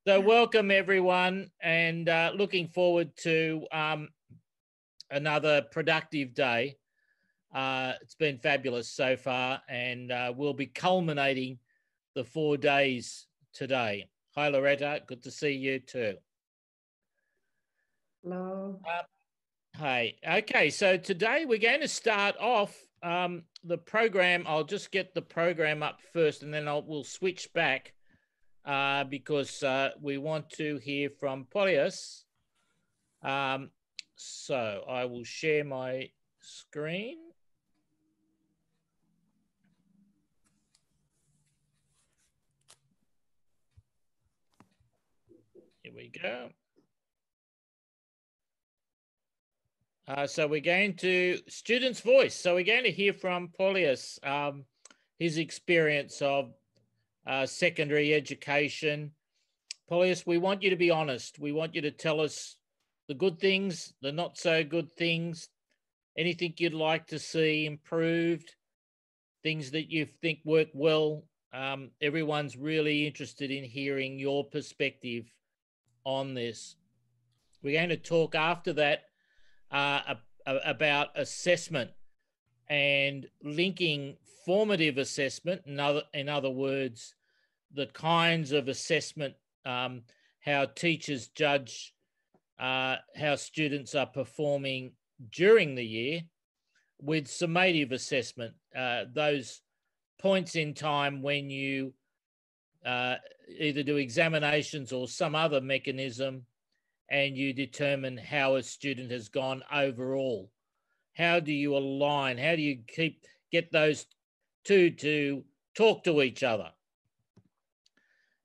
So welcome everyone, and looking forward to another productive day. It's been fabulous so far, and we'll be culminating the 4 days today. Hi Loretta, good to see you too. Hello. Hey, okay, so today we're going to start off the program. I'll just get the program up first, and then we'll switch back because we want to hear from Polius. So I will share my screen. Here we go. So we're going to student's voice. So we're going to hear from Polius, his experience of secondary education. Polius, we want you to be honest. We want you to tell us the good things, the not so good things, anything you'd like to see improved, things that you think work well. Everyone's really interested in hearing your perspective on this. We're going to talk after that about assessment and linking formative assessment, in other words, the kinds of assessment, how teachers judge how students are performing during the year, with summative assessment, those points in time when you either do examinations or some other mechanism and you determine how a student has gone overall. How do you align? How do you get those two to talk to each other?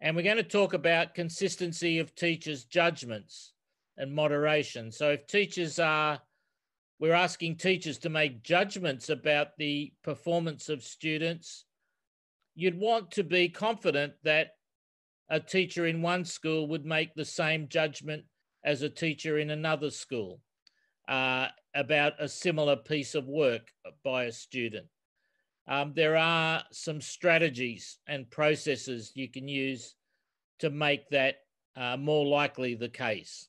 And we're going to talk about consistency of teachers' judgments and moderation. So if teachers we're asking teachers to make judgments about the performance of students, you'd want to be confident that a teacher in one school would make the same judgment as a teacher in another school about a similar piece of work by a student. There are some strategies and processes you can use to make that more likely the case.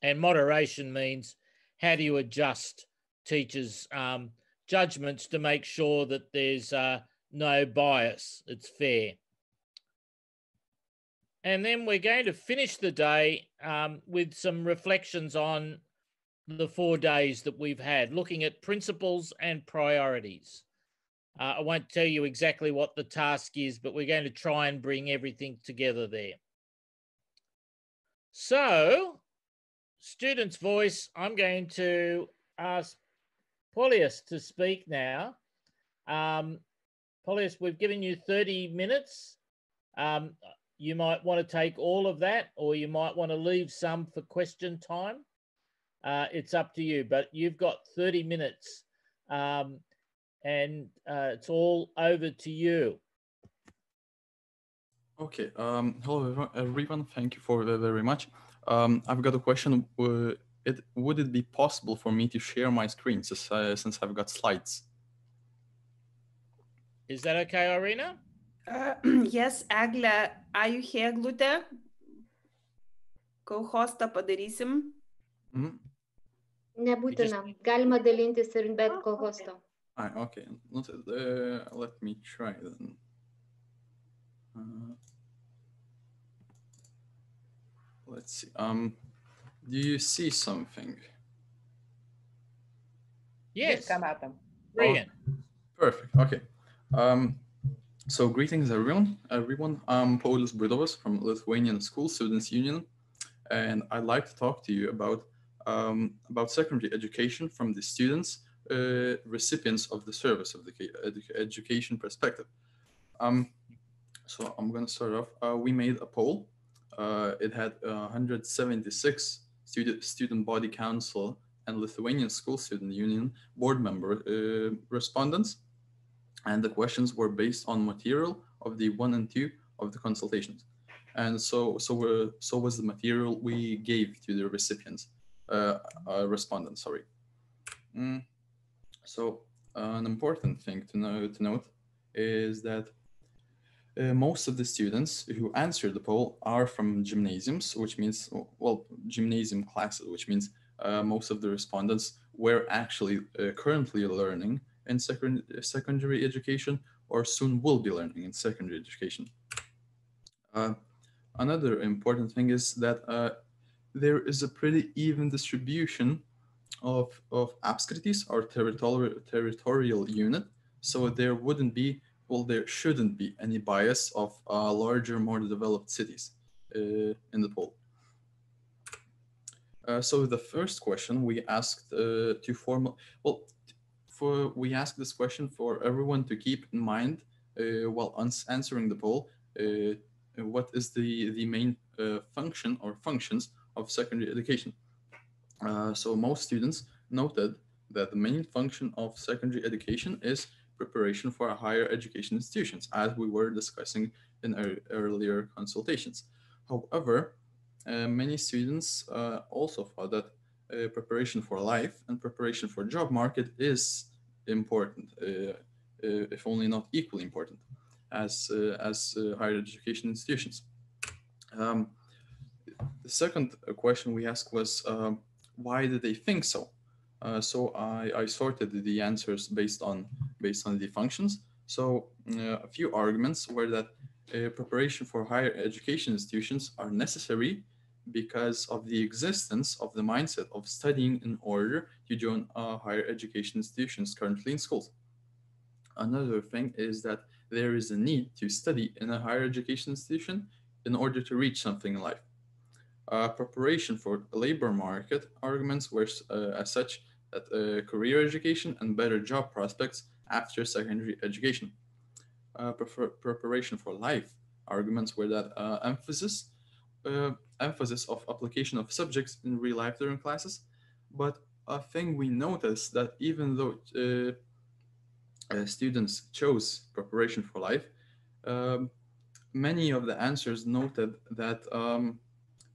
And moderation means how do you adjust teachers' judgments to make sure that there's no bias, it's fair. And then we're going to finish the day with some reflections on the 4 days that we've had, looking at principles and priorities. I won't tell you exactly what the task is, but we're going to try and bring everything together there. So, student's voice, I'm going to ask Polius to speak now. Polius, we've given you 30 minutes. You might want to take all of that, or you might want to leave some for question time. It's up to you, but you've got 30 minutes and it's all over to you. Okay. Hello, everyone. Thank you for very much. I've got a question. Would it be possible for me to share my screen since I've got slides? Is that okay, Irina? Yes, Egle, are you here, Glute? Co-hostą padarysim. Nebūtina. Galima dalintis ir be co-hosto. Okay. Let me try then. Let's see. Do you see something? Yes. Brilliant. Perfect. Okay. So greetings, everyone. I'm Paulius Bridovas from Lithuanian School Students Union, and I'd like to talk to you about secondary education from the students, recipients of the service of the education perspective. So I'm going to start off. We made a poll. It had 176 student body council and Lithuanian School Student Union board member respondents. And the questions were based on material of the 1 and 2 of the consultations. And so was the material we gave to the recipients, respondents, sorry. So an important thing to note is that most of the students who answered the poll are from gymnasiums, which means, well, gymnasium classes, which means most of the respondents were actually currently learning in secondary education or soon will be learning in secondary education. Another important thing is that there is a pretty even distribution of apskritis or territorial unit. So there wouldn't be, well, there shouldn't be any bias of larger, more developed cities in the poll. So the first question we asked we asked this question for everyone to keep in mind while answering the poll. What is the main function or functions of secondary education? So most students noted that the main function of secondary education is preparation for higher education institutions, as we were discussing in our earlier consultations. However, many students also thought that preparation for life and preparation for job market is important, if only not equally important, as higher education institutions. The second question we asked was, why did they think so? So I sorted the answers based on the functions. So a few arguments were that preparation for higher education institutions are necessary because of the existence of the mindset of studying in order to join higher education institutions currently in schools. Another thing is that there is a need to study in a higher education institution in order to reach something in life. Preparation for the labor market arguments were as such that career education and better job prospects after secondary education. Preparation for life arguments were that emphasis of application of subjects in real life during classes. But a thing we noticed that even though students chose preparation for life, many of the answers noted that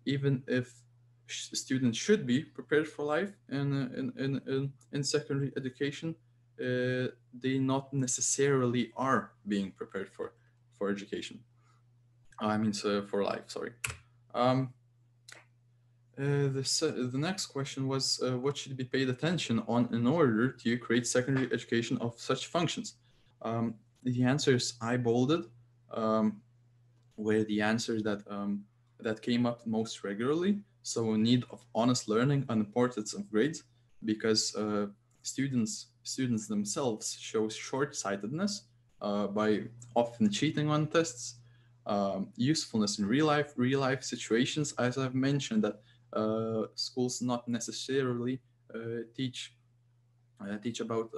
even if students should be prepared for life in secondary education, they not necessarily are being prepared for education. I mean, so for life, sorry. The next question was, what should be paid attention on in order to create secondary education of such functions? The answers I bolded were the answers that came up most regularly. So need of honest learning and importance of grades, because students themselves show short-sightedness by often cheating on tests. Usefulness in real life situations, as I've mentioned, that schools not necessarily teach about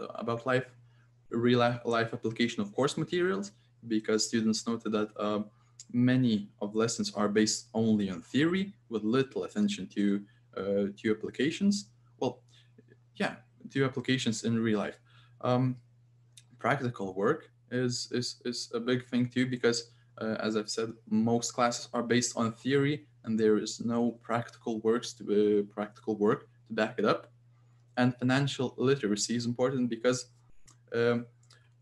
real life application of course materials, because students noted that many of lessons are based only on theory with little attention to applications. Well, yeah, to applications in real life. Practical work is a big thing too, because as I've said, most classes are based on theory and there is no practical work to back it up. And financial literacy is important because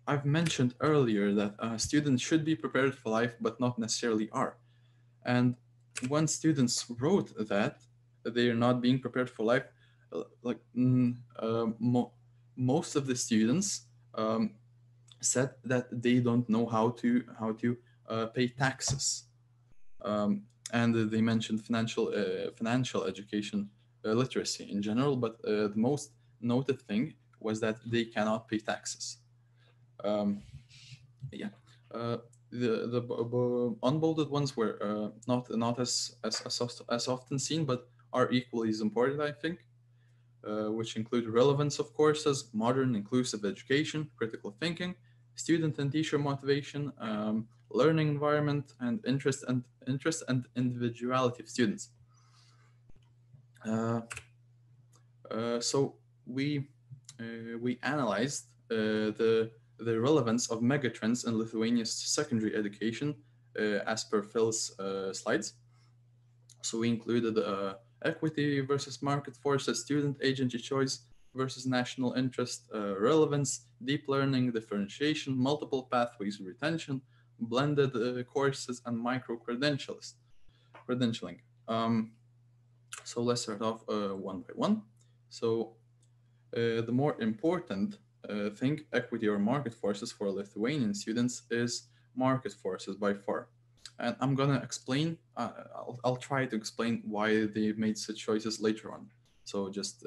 I've mentioned earlier that students should be prepared for life, but not necessarily are. And when students wrote that they are not being prepared for life, most of the students said that they don't know how to pay taxes, and they mentioned financial education literacy in general. But the most noted thing was that they cannot pay taxes. The unbolded ones were not as often seen, but are equally as important, I think, which include relevance of courses, modern inclusive education, critical thinking, student and teacher motivation, learning environment, and interest and individuality of students. So we analyzed the relevance of megatrends in Lithuania's secondary education as per Phil's slides. So we included equity versus market forces, student agency choice versus national interest, relevance, deep learning, differentiation, multiple pathways, retention, blended courses and credentialing. So let's start off one by one. So the more important thing, equity or market forces for Lithuanian students, is market forces by far. And I'm gonna explain. I'll try to explain why they made such choices later on. So just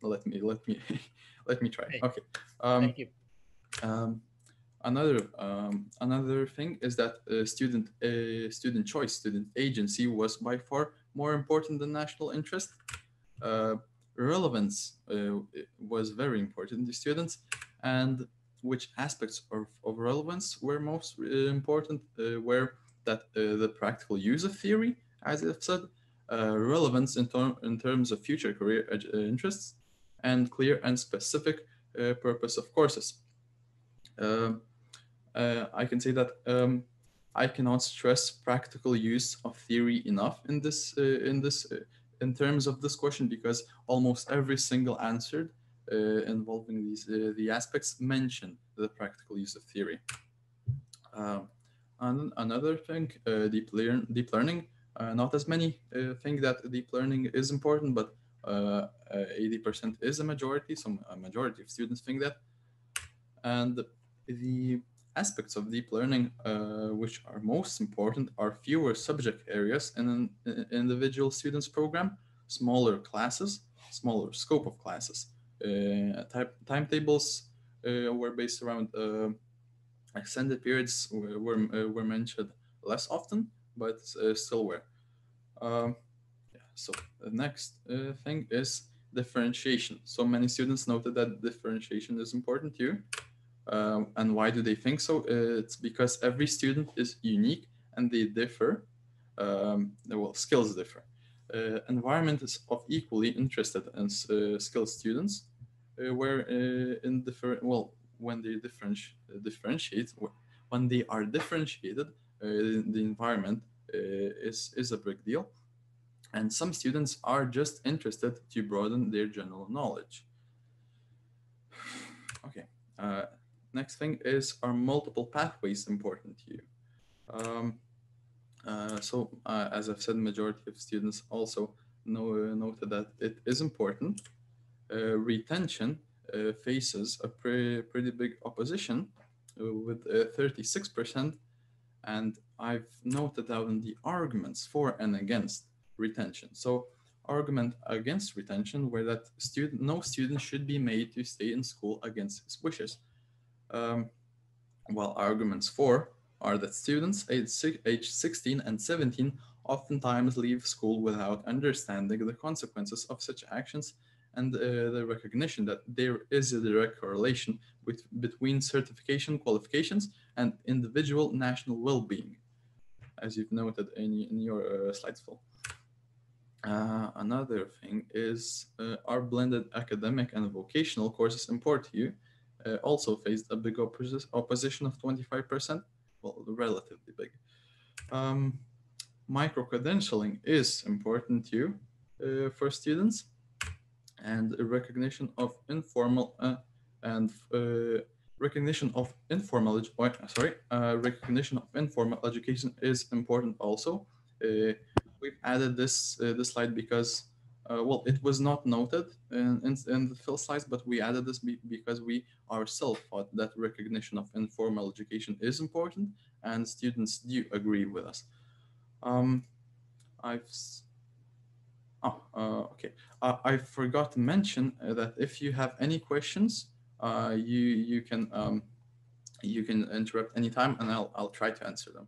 let me let me try. Okay. Thank you. Another thing is that student choice, student agency was by far more important than national interest. Relevance was very important to students, and which aspects of relevance were most important were that the practical use of theory, as I've said, relevance in terms of future career interests, and clear and specific purpose of courses. I can say that I cannot stress practical use of theory enough in terms of this question, because almost every single answer involving these the aspects mention the practical use of theory. And another thing, deep learning. Not as many think that deep learning is important, but 80% is a majority. So a majority of students think that. And the aspects of deep learning which are most important are fewer subject areas in an individual student's program, smaller classes, smaller scope of classes. Timetables were based around extended periods were mentioned less often, but still were. So the next thing is differentiation. So many students noted that differentiation is important too. And why do they think so? It's because every student is unique and they differ. Well, skills differ. Environment is of equally interested in skilled students, where in different, well, when they differentiate, when they are differentiated, the environment is a big deal. And some students are just interested to broaden their general knowledge. Okay. Next thing is, are multiple pathways important to you? As I've said, majority of students also noted that it is important. Retention faces a pretty big opposition with 36%, and I've noted down the arguments for and against retention. So argument against retention were that no student should be made to stay in school against his wishes. While arguments for are that students age 16 and 17 oftentimes leave school without understanding the consequences of such actions, and the recognition that there is a direct correlation between certification qualifications and individual national well-being, as you've noted in your slides, Phil. Another thing is, are blended academic and vocational courses important to you? Also faced a big opposition of 25%, well, relatively big. Micro-credentialing is important to you for students, and recognition of informal recognition of informal education is important also. We've added this slide because well, it was not noted in the Phil slides, but we added this because we ourselves thought that recognition of informal education is important, and students do agree with us. I forgot to mention that if you have any questions, you can interrupt anytime, and I'll try to answer them.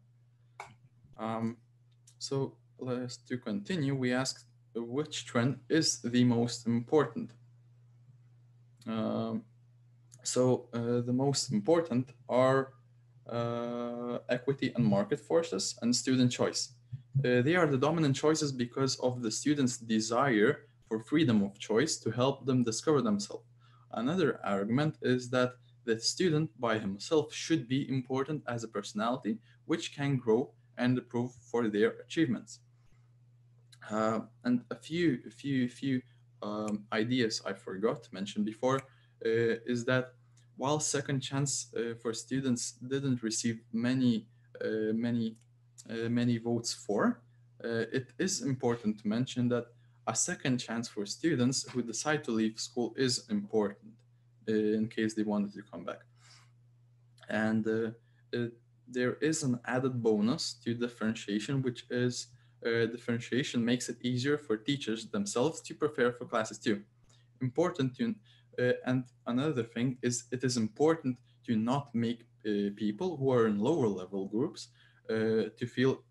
So let's to continue. We asked which trend is the most important. The most important are equity and market forces and student choice. They are the dominant choices because of the students' desire for freedom of choice to help them discover themselves. Another argument is that the student by himself should be important as a personality, which can grow and improve for their achievements. And a few ideas I forgot to mention before is that while second chance for students didn't receive many votes for, it is important to mention that a second chance for students who decide to leave school is important in case they wanted to come back. And there is an added bonus to differentiation, which is differentiation makes it easier for teachers themselves to prepare for classes too. Important to, and another thing is it is important to not make people who are in lower level groups to feel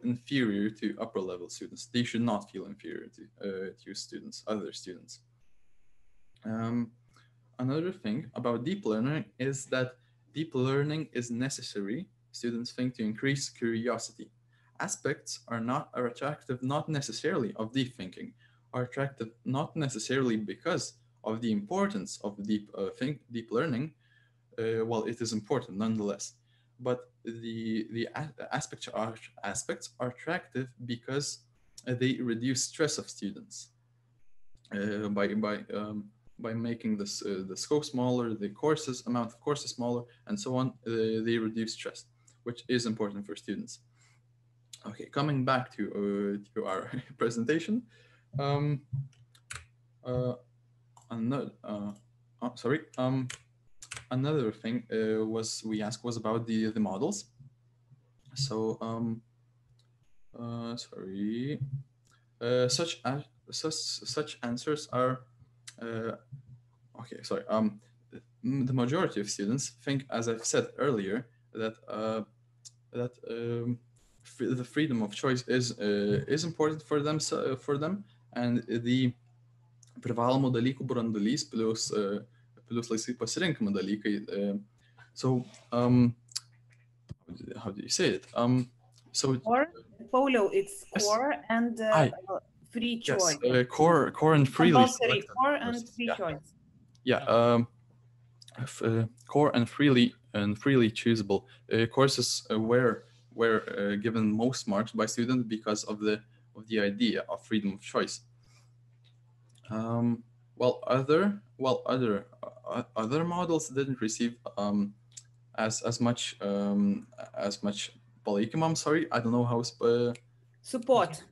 inferior to upper level students. They should not feel inferior to students, other students. Another thing about deep learning is that deep learning is necessary, students think, to increase curiosity. Aspects are attractive not necessarily of deep thinking, are attractive not necessarily because of the importance of deep learning. Well, it is important nonetheless, but the aspects are attractive because they reduce stress of students by making this the scope smaller, the amount of courses smaller, and so on. They reduce stress, which is important for students. Okay, coming back to our presentation. Another thing we asked was about the models. So such answers are okay. Sorry. The majority of students think, as I've said earlier, that the freedom of choice is important for them, and the privalomų dalykų branduolys plus laisvai pasirinkimo dalykai. So how do you say it? So core, Pauliau, it's core and free choice. Yes, core and freely selected. Core and free choice. Yeah. Core and freely choosable courses were given most marks by students because of the idea of freedom of choice. While other models didn't receive as much palaikymo. I'm sorry, I don't know how Support.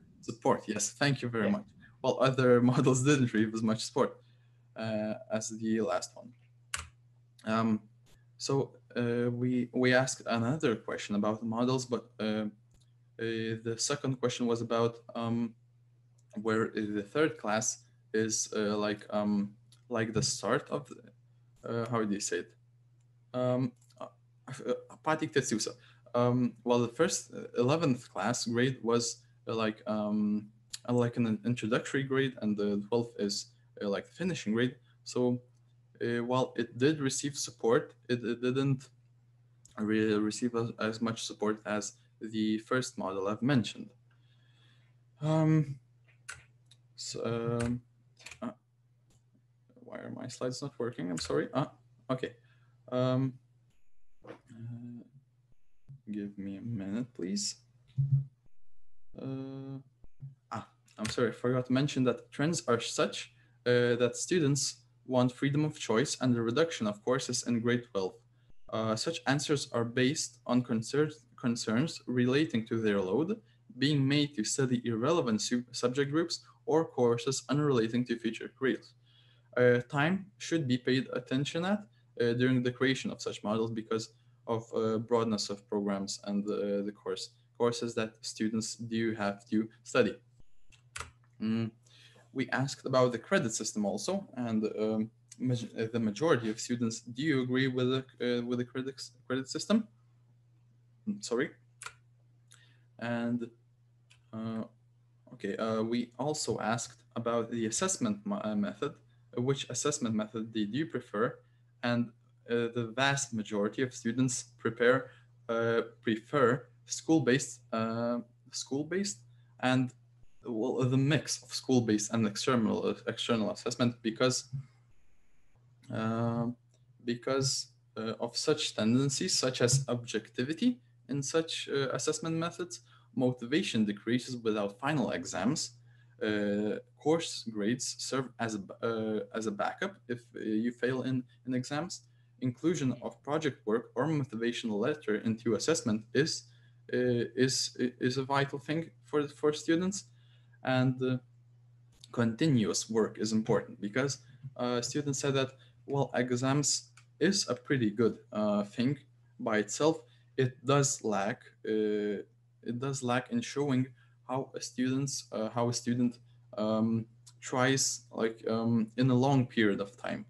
Yes, thank you very much. While other models didn't receive as much support as the last one. So we asked another question about the models, but the second question was about where the third class is like the start of how do you say it? Well, the first 11th class grade was like an introductory grade, and the 12th is like the finishing grade. So while it did receive support, it didn't really receive as much support as the first model I've mentioned. Why are my slides not working? I'm sorry. Okay. Give me a minute, please. I'm sorry, I forgot to mention that trends are such that students want freedom of choice and the reduction of courses in grade 12. Such answers are based on concerns relating to their load, being made to study irrelevant subject groups or courses unrelating to future careers. Time should be paid attention at during the creation of such models because of broadness of programs and the courses that students do have to study. We asked about the credit system also, and the majority of students do agree with the credit system. Sorry. And we also asked about the assessment method, which assessment method they do prefer, and the vast majority of students prefer school-based and the mix of school-based and external assessment because of such tendencies such as objectivity in such assessment methods. Motivation decreases without final exams, Course grades serve as a backup if you fail in exams. Inclusion of project work or motivational letter into assessment is a vital thing for students, and continuous work is important because students said that, well, exams is a pretty good thing by itself. It does lack in showing how a student tries in a long period of time.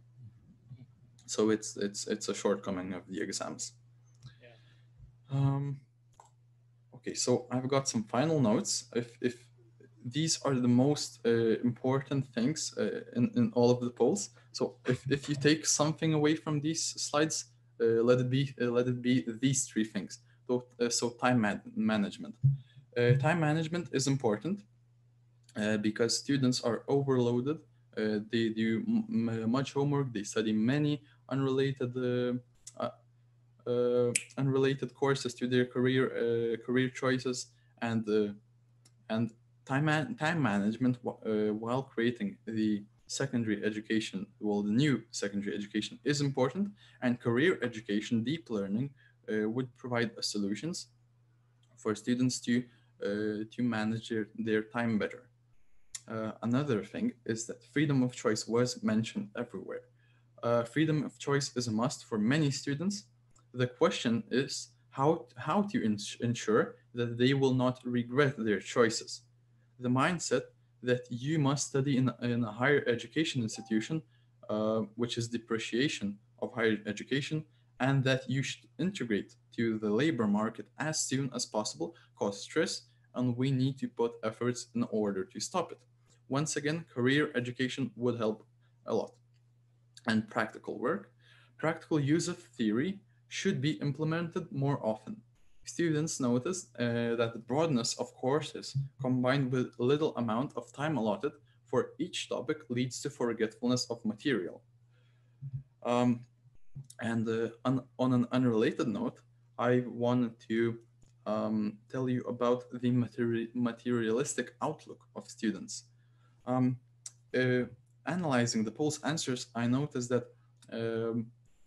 So it's a shortcoming of the exams. Yeah. Okay, so I've got some final notes. If these are the most important things in all of the polls. So if you take something away from these slides, let it be these three things. So time management. Time management is important because students are overloaded. They do much homework. They study many unrelated courses to their career choices, and time management while creating the secondary education, well, the new secondary education is important, and career education, deep learning would provide solutions for students to manage their time better. Another thing is that freedom of choice was mentioned everywhere. Freedom of choice is a must for many students. The question is how to ensure that they will not regret their choices. The mindset that you must study in a higher education institution, which is depreciation of higher education, and that you should integrate to the labor market as soon as possible, cause stress, and we need to put efforts in order to stop it. Once again, career education would help a lot. And practical work. Practical use of theory should be implemented more often. Students notice that the broadness of courses combined with little amount of time allotted for each topic leads to forgetfulness of material. On an unrelated note, I wanted to tell you about the materialistic outlook of students. Analyzing the poll's answers, I noticed that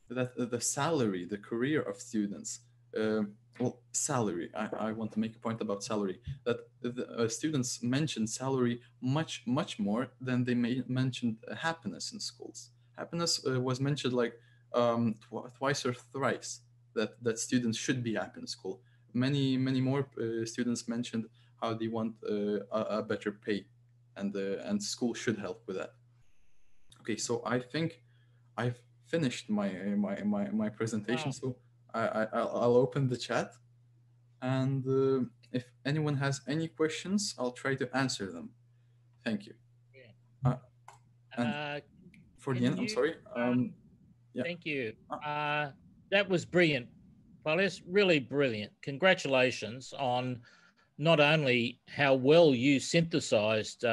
the salary, the career of students, salary, I want to make a point about salary, that the students mentioned salary much more than they mentioned happiness in schools. Happiness was mentioned like twice or thrice, that students should be happy in school. Many more students mentioned how they want a better pay, and school should help with that. Okay, so I think I've finished my presentation. Wow. So I'll open the chat, and if anyone has any questions, I'll try to answer them. Thank you. Yeah. And for the end, I'm sorry. Yeah. Thank you. That was brilliant, Paulius. Really brilliant. Congratulations on not only how well you synthesized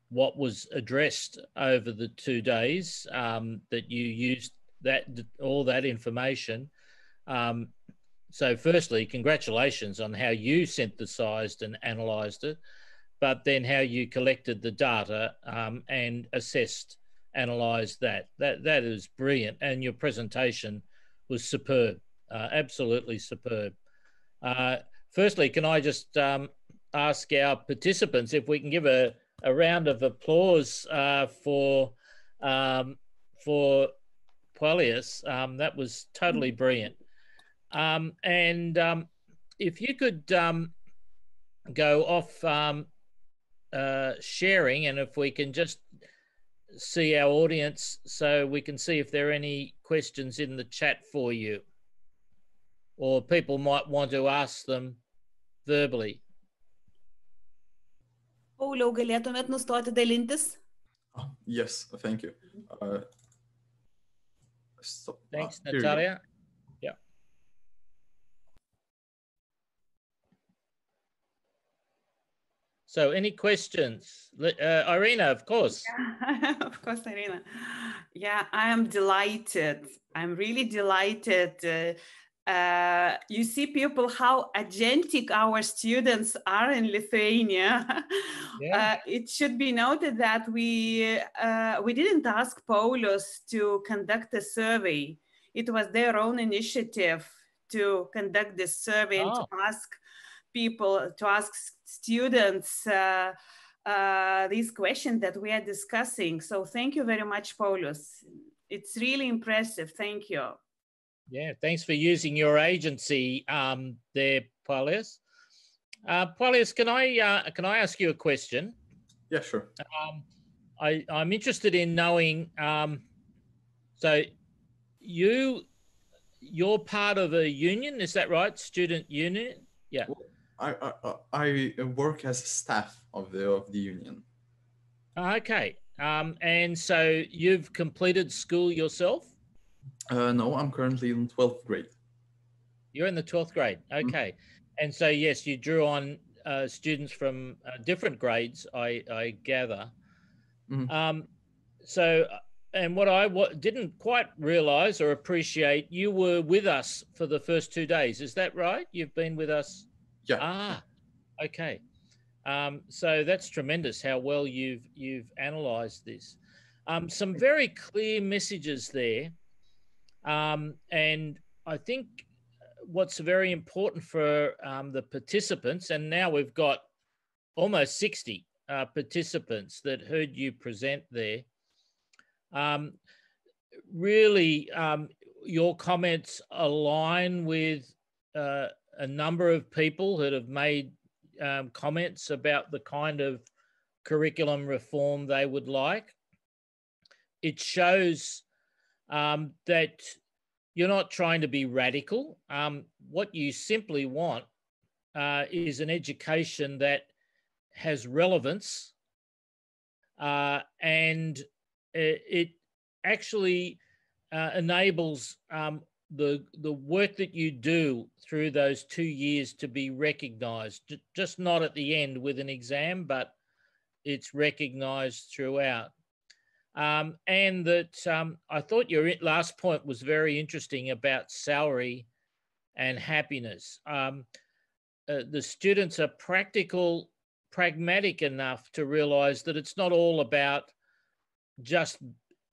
what was addressed over the 2 days, that you used all that information. So firstly, congratulations on how you synthesized and analyzed it, but then how you collected the data and assessed, analyzed that. That is brilliant. And your presentation was superb, absolutely superb. Firstly, can I just ask our participants if we can give a round of applause for Paulius. That was totally brilliant. And if you could go off sharing, and if we can just see our audience so we can see if there are any questions in the chat for you, or people might want to ask them verbally. Pauliau, galėtumėt nustoti dalintis? Yes, thank you. Thanks, Natalia. Yeah. So any questions? Irina, of course. Yeah, of course, Irina. Yeah, I am delighted. I'm really delighted You see, people, how agentic our students are in Lithuania. Yeah. It should be noted that we didn't ask Paulius to conduct a survey. It was their own initiative to conduct this survey and to ask people, to ask students these questions that we are discussing. So thank you very much, Paulius. It's really impressive. Thank you. Yeah, thanks for using your agency there, Paulius. Paulius, can I ask you a question? Yeah, sure. I'm interested in knowing, so you're part of a union, is that right? Student union? Yeah. I work as staff of the union. Okay. And so you've completed school yourself? No, I'm currently in 12th grade. You're in the 12th grade. Okay. And so, yes, you drew on students from different grades, I gather. So, and what I didn't quite realize or appreciate, you were with us for the first 2 days. Is that right? You've been with us? Yeah. Okay. So that's tremendous how well you've analyzed this. Some very clear messages there. And I think what's very important for the participants, and now we've got almost 60 participants that heard you present there. Really, your comments align with a number of people that have made comments about the kind of curriculum reform they would like. It shows that you're not trying to be radical. What you simply want is an education that has relevance, and it actually enables the work that you do through those 2 years to be recognized, just not at the end with an exam, but it's recognized throughout. And that I thought your last point was very interesting about salary and happiness. The students are pragmatic enough to realize that it's not all about just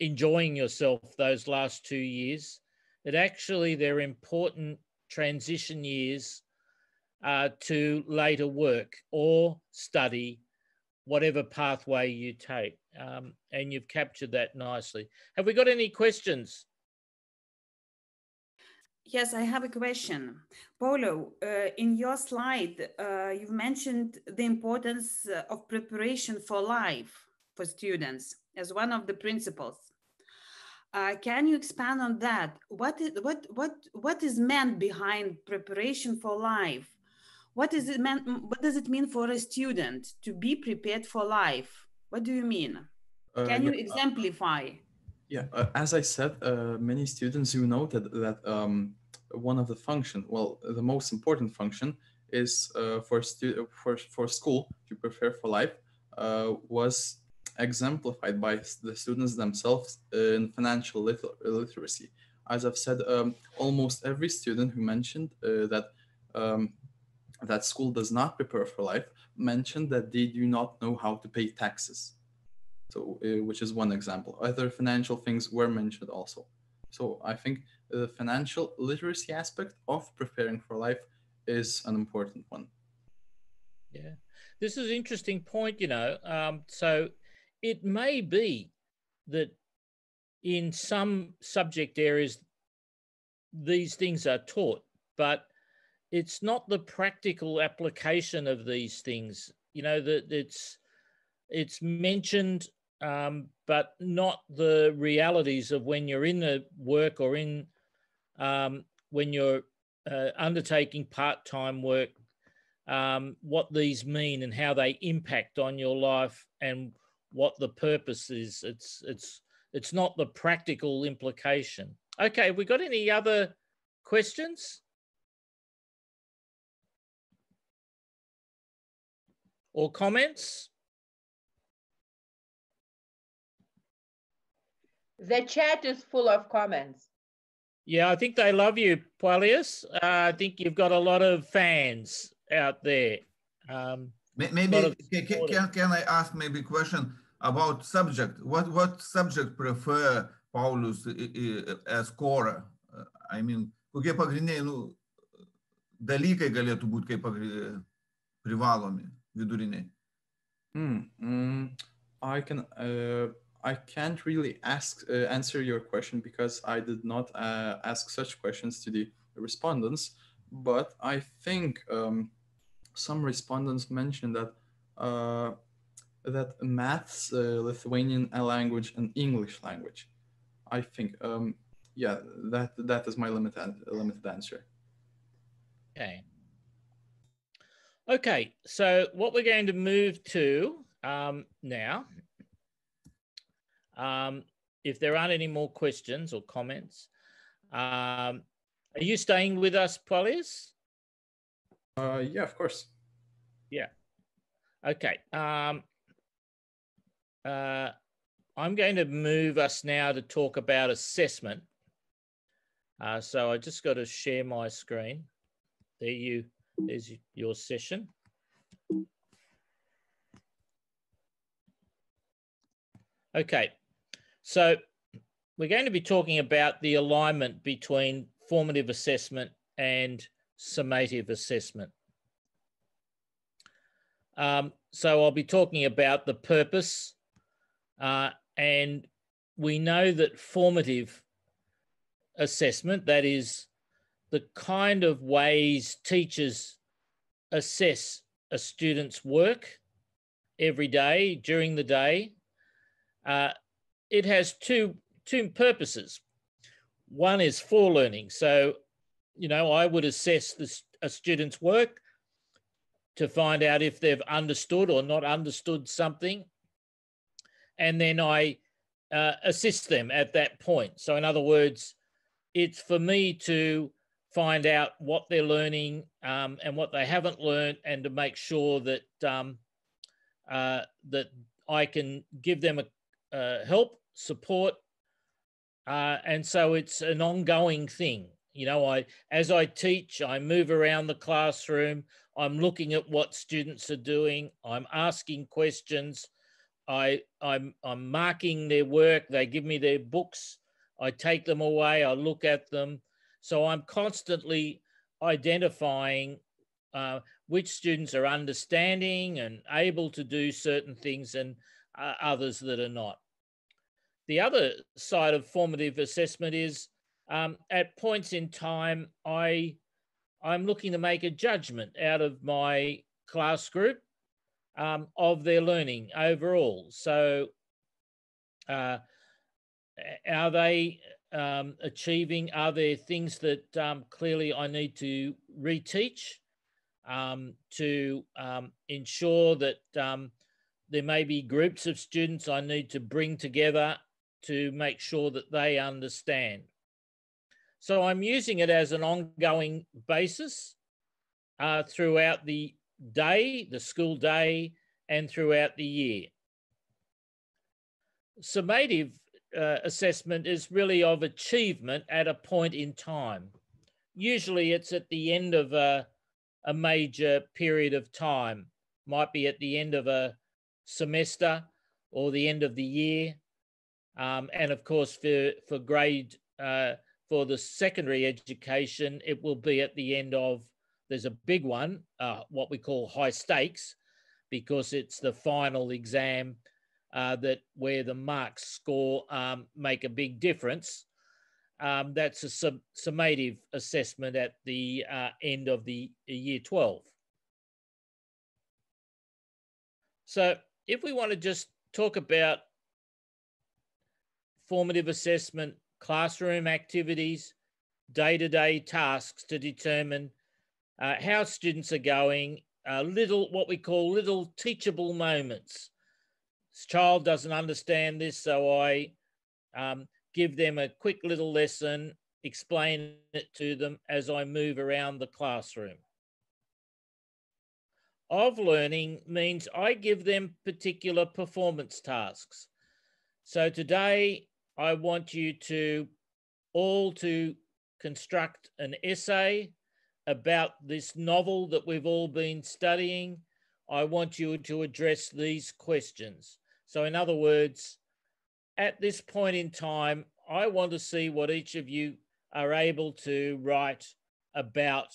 enjoying yourself those last 2 years. That actually they're important transition years to later work or study, whatever pathway you take. And you've captured that nicely. Have we got any questions? Yes, I have a question. Paulo, in your slide, you've mentioned the importance of preparation for life for students as one of the principles. Can you expand on that? What is meant behind preparation for life? What does it mean for a student to be prepared for life? What do you mean? Can you exemplify? Yeah, as I said, many students who noted that one of the function, well, the most important function is for school to prepare for life was exemplified by the students themselves in financial literacy. As I've said, almost every student who mentioned that school does not prepare for life mentioned that they do not know how to pay taxes. So, which is one example. Other financial things were mentioned also. So I think the financial literacy aspect of preparing for life is an important one. Yeah, this is an interesting point, you know. So it may be that in some subject areas, these things are taught, but it's not the practical application of these things, you know, that it's mentioned, but not the realities of when you're in the work or in when you're undertaking part-time work, what these mean and how they impact on your life and what the purpose is. It's not the practical implication. Okay, have we got any other questions? Or comments? The chat is full of comments. Yeah, I think they love you, Paulius. I think you've got a lot of fans out there. Maybe can I ask maybe a question about subject? What subject prefer Paulius as core? I mean, kokie pagrindiniai dalykai galėtų būti kaip privalomi viduriniai? I can't really answer your question because I did not ask such questions to the respondents, but I think some respondents mentioned that that maths, Lithuanian language, and English language. I think, yeah, that is my limited answer. Okay. Okay, so what we're going to move to now, if there aren't any more questions or comments, are you staying with us, Paulius? Yeah, of course. Yeah. Okay. I'm going to move us now to talk about assessment. So I just got to share my screen. There's your session. Okay, so we're going to be talking about the alignment between formative assessment and summative assessment. So I'll be talking about the purpose, and we know that formative assessment, that is the kind of ways teachers assess a student's work every day, during the day, it has two purposes. One is for learning. So, you know, I would assess a student's work to find out if they've understood or not understood something. And then I assist them at that point. So in other words, it's for me to find out what they're learning and what they haven't learned, and to make sure that that I can give them help, support. And so it's an ongoing thing. You know, as I teach, I move around the classroom, I'm looking at what students are doing, I'm asking questions, I'm marking their work, they give me their books, I take them away, I look at them. So I'm constantly identifying which students are understanding and able to do certain things, and others that are not. The other side of formative assessment is at points in time, I'm looking to make a judgment out of my class group of their learning overall. So are they achieving? Are there things that clearly I need to reteach to ensure that there may be groups of students I need to bring together to make sure that they understand? So I'm using it as an ongoing basis throughout the day, the school day, and throughout the year. Summative assessment is really of achievement at a point in time. Usually it's at the end of a major period of time. Might be at the end of a semester or the end of the year. And of course, for grade, for the secondary education, it will be at the end of, there's a big one, what we call high stakes, because it's the final exam that where the marks score make a big difference. That's a summative assessment at the end of the year 12. So if we want to just talk about formative assessment, classroom activities, day-to-day tasks to determine how students are going, what we call little teachable moments. This child doesn't understand this, so I give them a quick little lesson, explain it to them as I move around the classroom. Of learning means I give them particular performance tasks. So today I want you to all to construct an essay about this novel that we've all been studying. I want you to address these questions. So in other words, at this point in time, I want to see what each of you are able to write about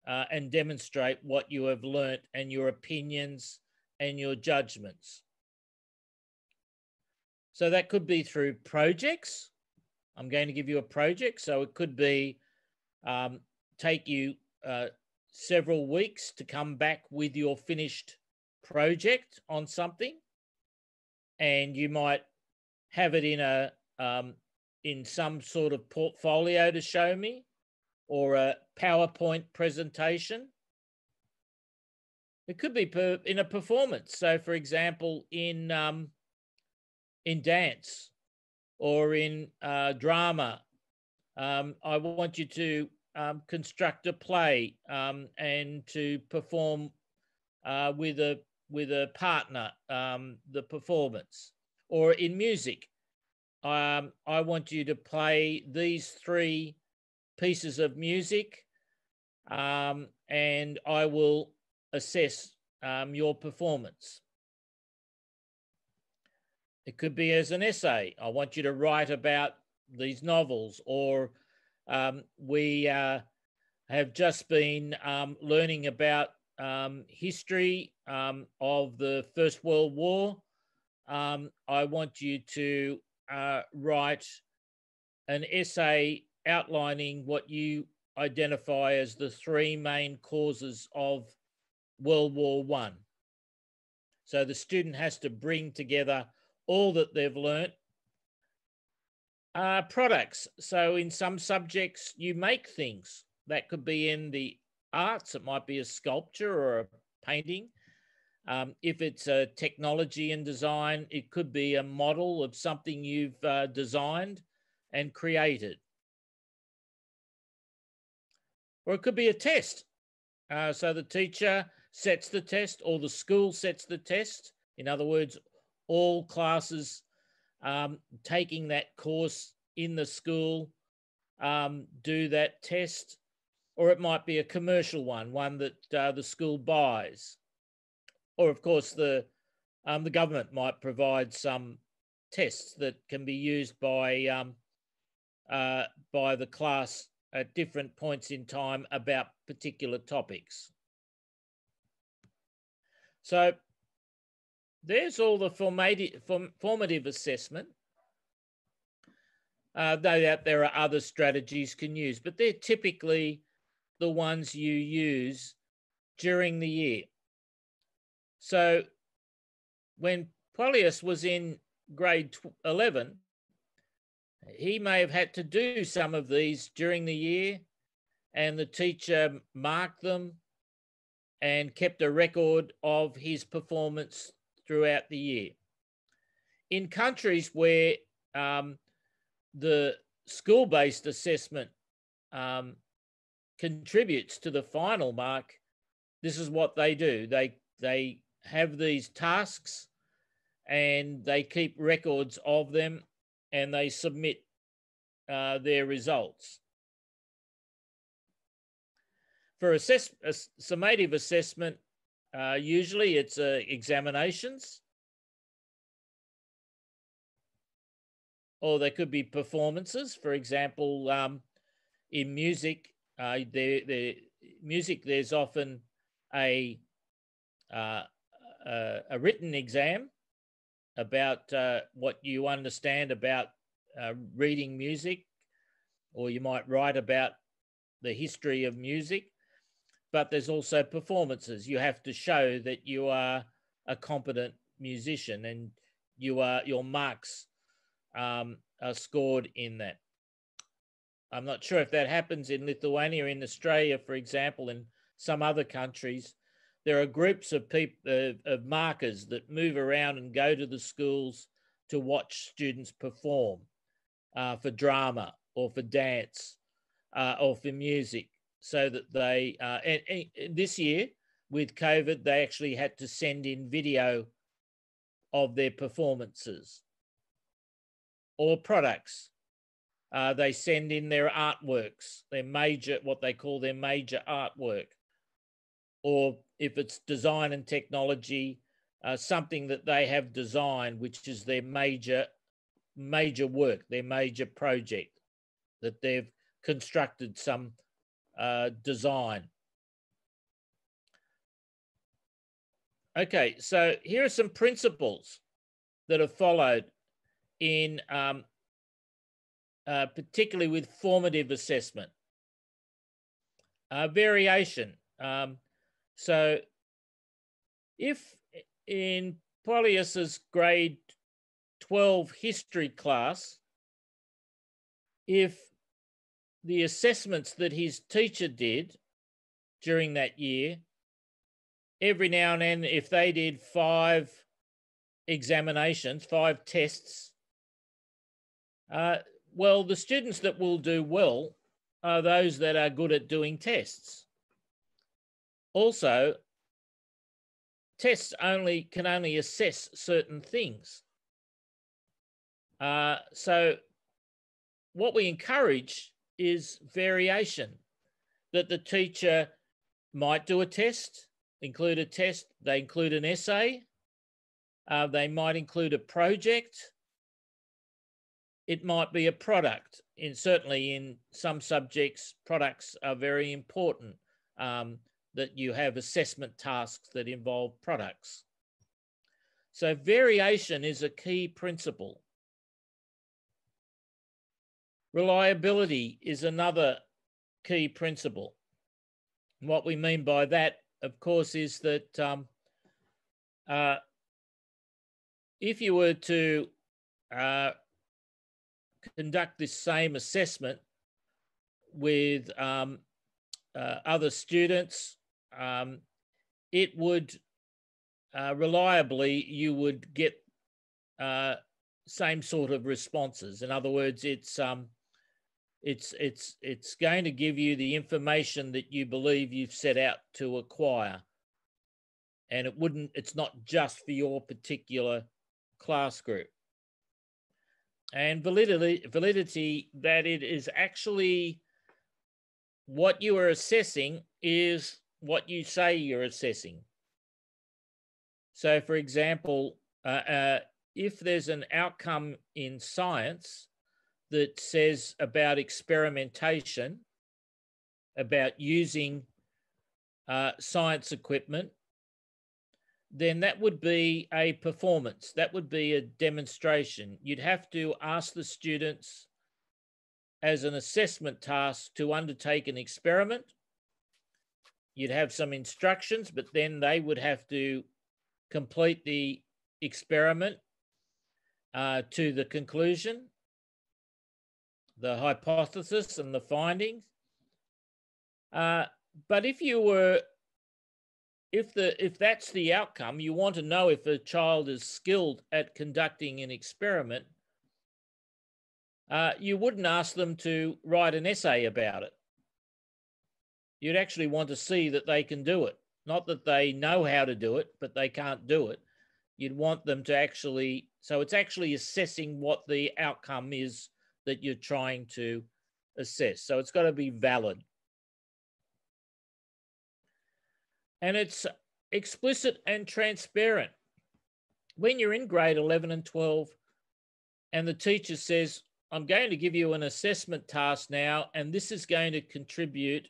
and demonstrate what you have learnt and your opinions and your judgments. So that could be through projects. I'm going to give you a project. So it could be take you several weeks to come back with your finished project on something. And you might have it in some sort of portfolio to show me, or a PowerPoint presentation. It could be in a performance. So for example, in dance or in drama, I want you to construct a play and to perform with a partner, the performance. Or in music, I want you to play these 3 pieces of music, and I will assess your performance. It could be as an essay. I want you to write about these novels, or we have just been learning about history of the First World War. I want you to write an essay outlining what you identify as the 3 main causes of World War I. So the student has to bring together all that they've learnt. Products. So in some subjects, you make things. That could be in the arts. It might be a sculpture or a painting. If it's a technology and design, it could be a model of something you've designed and created. Or it could be a test. So the teacher sets the test, or the school sets the test. In other words, all classes taking that course in the school do that test. Or it might be a commercial one that the school buys. Or of course, the government might provide some tests that can be used by the class at different points in time about particular topics. So there's all the formative assessment. No doubt there are other strategies you can use, but they're typically the ones you use during the year. So when Paulius was in grade 11, he may have had to do some of these during the year, and the teacher marked them and kept a record of his performance throughout the year. In countries where the school-based assessment contributes to the final mark, this is what they do. They have these tasks and they keep records of them, and they submit their results. For a summative assessment, usually it's examinations, or they could be performances. For example, in music, there's often a written exam about what you understand about reading music, or you might write about the history of music. But there's also performances. You have to show that you are a competent musician, and your marks are scored in that. I'm not sure if that happens in Lithuania. In Australia, for example, in some other countries, there are groups of people, of markers that move around and go to the schools to watch students perform for drama or for dance or for music, so that they, and this year with COVID, they actually had to send in video of their performances. Or products. they send in their artworks, their major, what they call their major artwork. Or if it's design and technology, something that they have designed, which is their major work, their major project, that they've constructed some design. Okay, so here are some principles that are followed in particularly with formative assessment. Variation. So if in Polius's grade 12 history class, if the assessments that his teacher did during that year, every now and then, if they did 5 examinations, 5 tests, well, the students that will do well are those that are good at doing tests. Also, tests can only assess certain things. So what we encourage is variation, that the teacher might do a test, include a test, they include an essay, they might include a project, it might be a product. Certainly in some subjects, products are very important, that you have assessment tasks that involve products. So variation is a key principle. Reliability is another key principle. And what we mean by that, of course, is that if you were to conduct this same assessment with other students, it would reliably, you would get same sort of responses. In other words, it's going to give you the information that you believe you've set out to acquire, and it's not just for your particular class group. And validity, that it is actually what you are assessing is what you say you're assessing. So, for example, if there's an outcome in science that says about experimentation, about using science equipment, then that would be a performance. That would be a demonstration. You'd have to ask the students as an assessment task to undertake an experiment. You'd have some instructions, but then they would have to complete the experiment to the conclusion, the hypothesis and the findings. But if that's the outcome, you want to know if a child is skilled at conducting an experiment, you wouldn't ask them to write an essay about it. You'd actually want to see that they can do it. Not that they know how to do it, but they can't do it. You'd want them to actually, so it's actually assessing what the outcome is that you're trying to assess. So it's got to be valid. And it's explicit and transparent. When you're in grade 11 and 12 and the teacher says, I'm going to give you an assessment task now, and this is going to contribute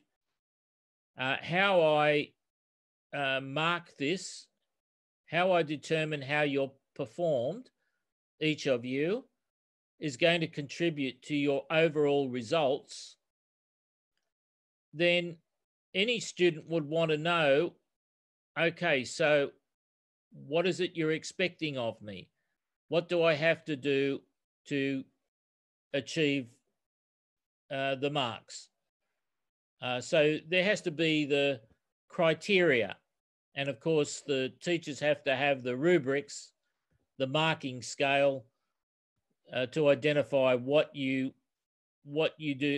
how I mark this, how I determine how you're performed, each of you, is going to contribute to your overall results, then any student would want to know, okay, so what is it you're expecting of me? What do I have to do to achieve the marks? So there has to be the criteria. And of course, the teachers have to have the rubrics, the marking scale, to identify what you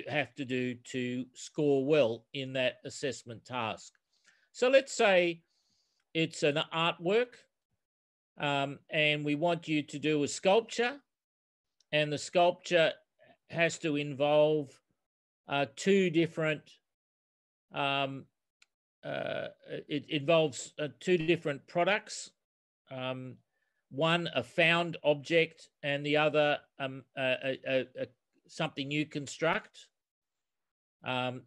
have to do to score well in that assessment task. So let's say it's an artwork, and we want you to do a sculpture, and the sculpture has to involve two different, it involves two different products. One, a found object, and the other, something you construct.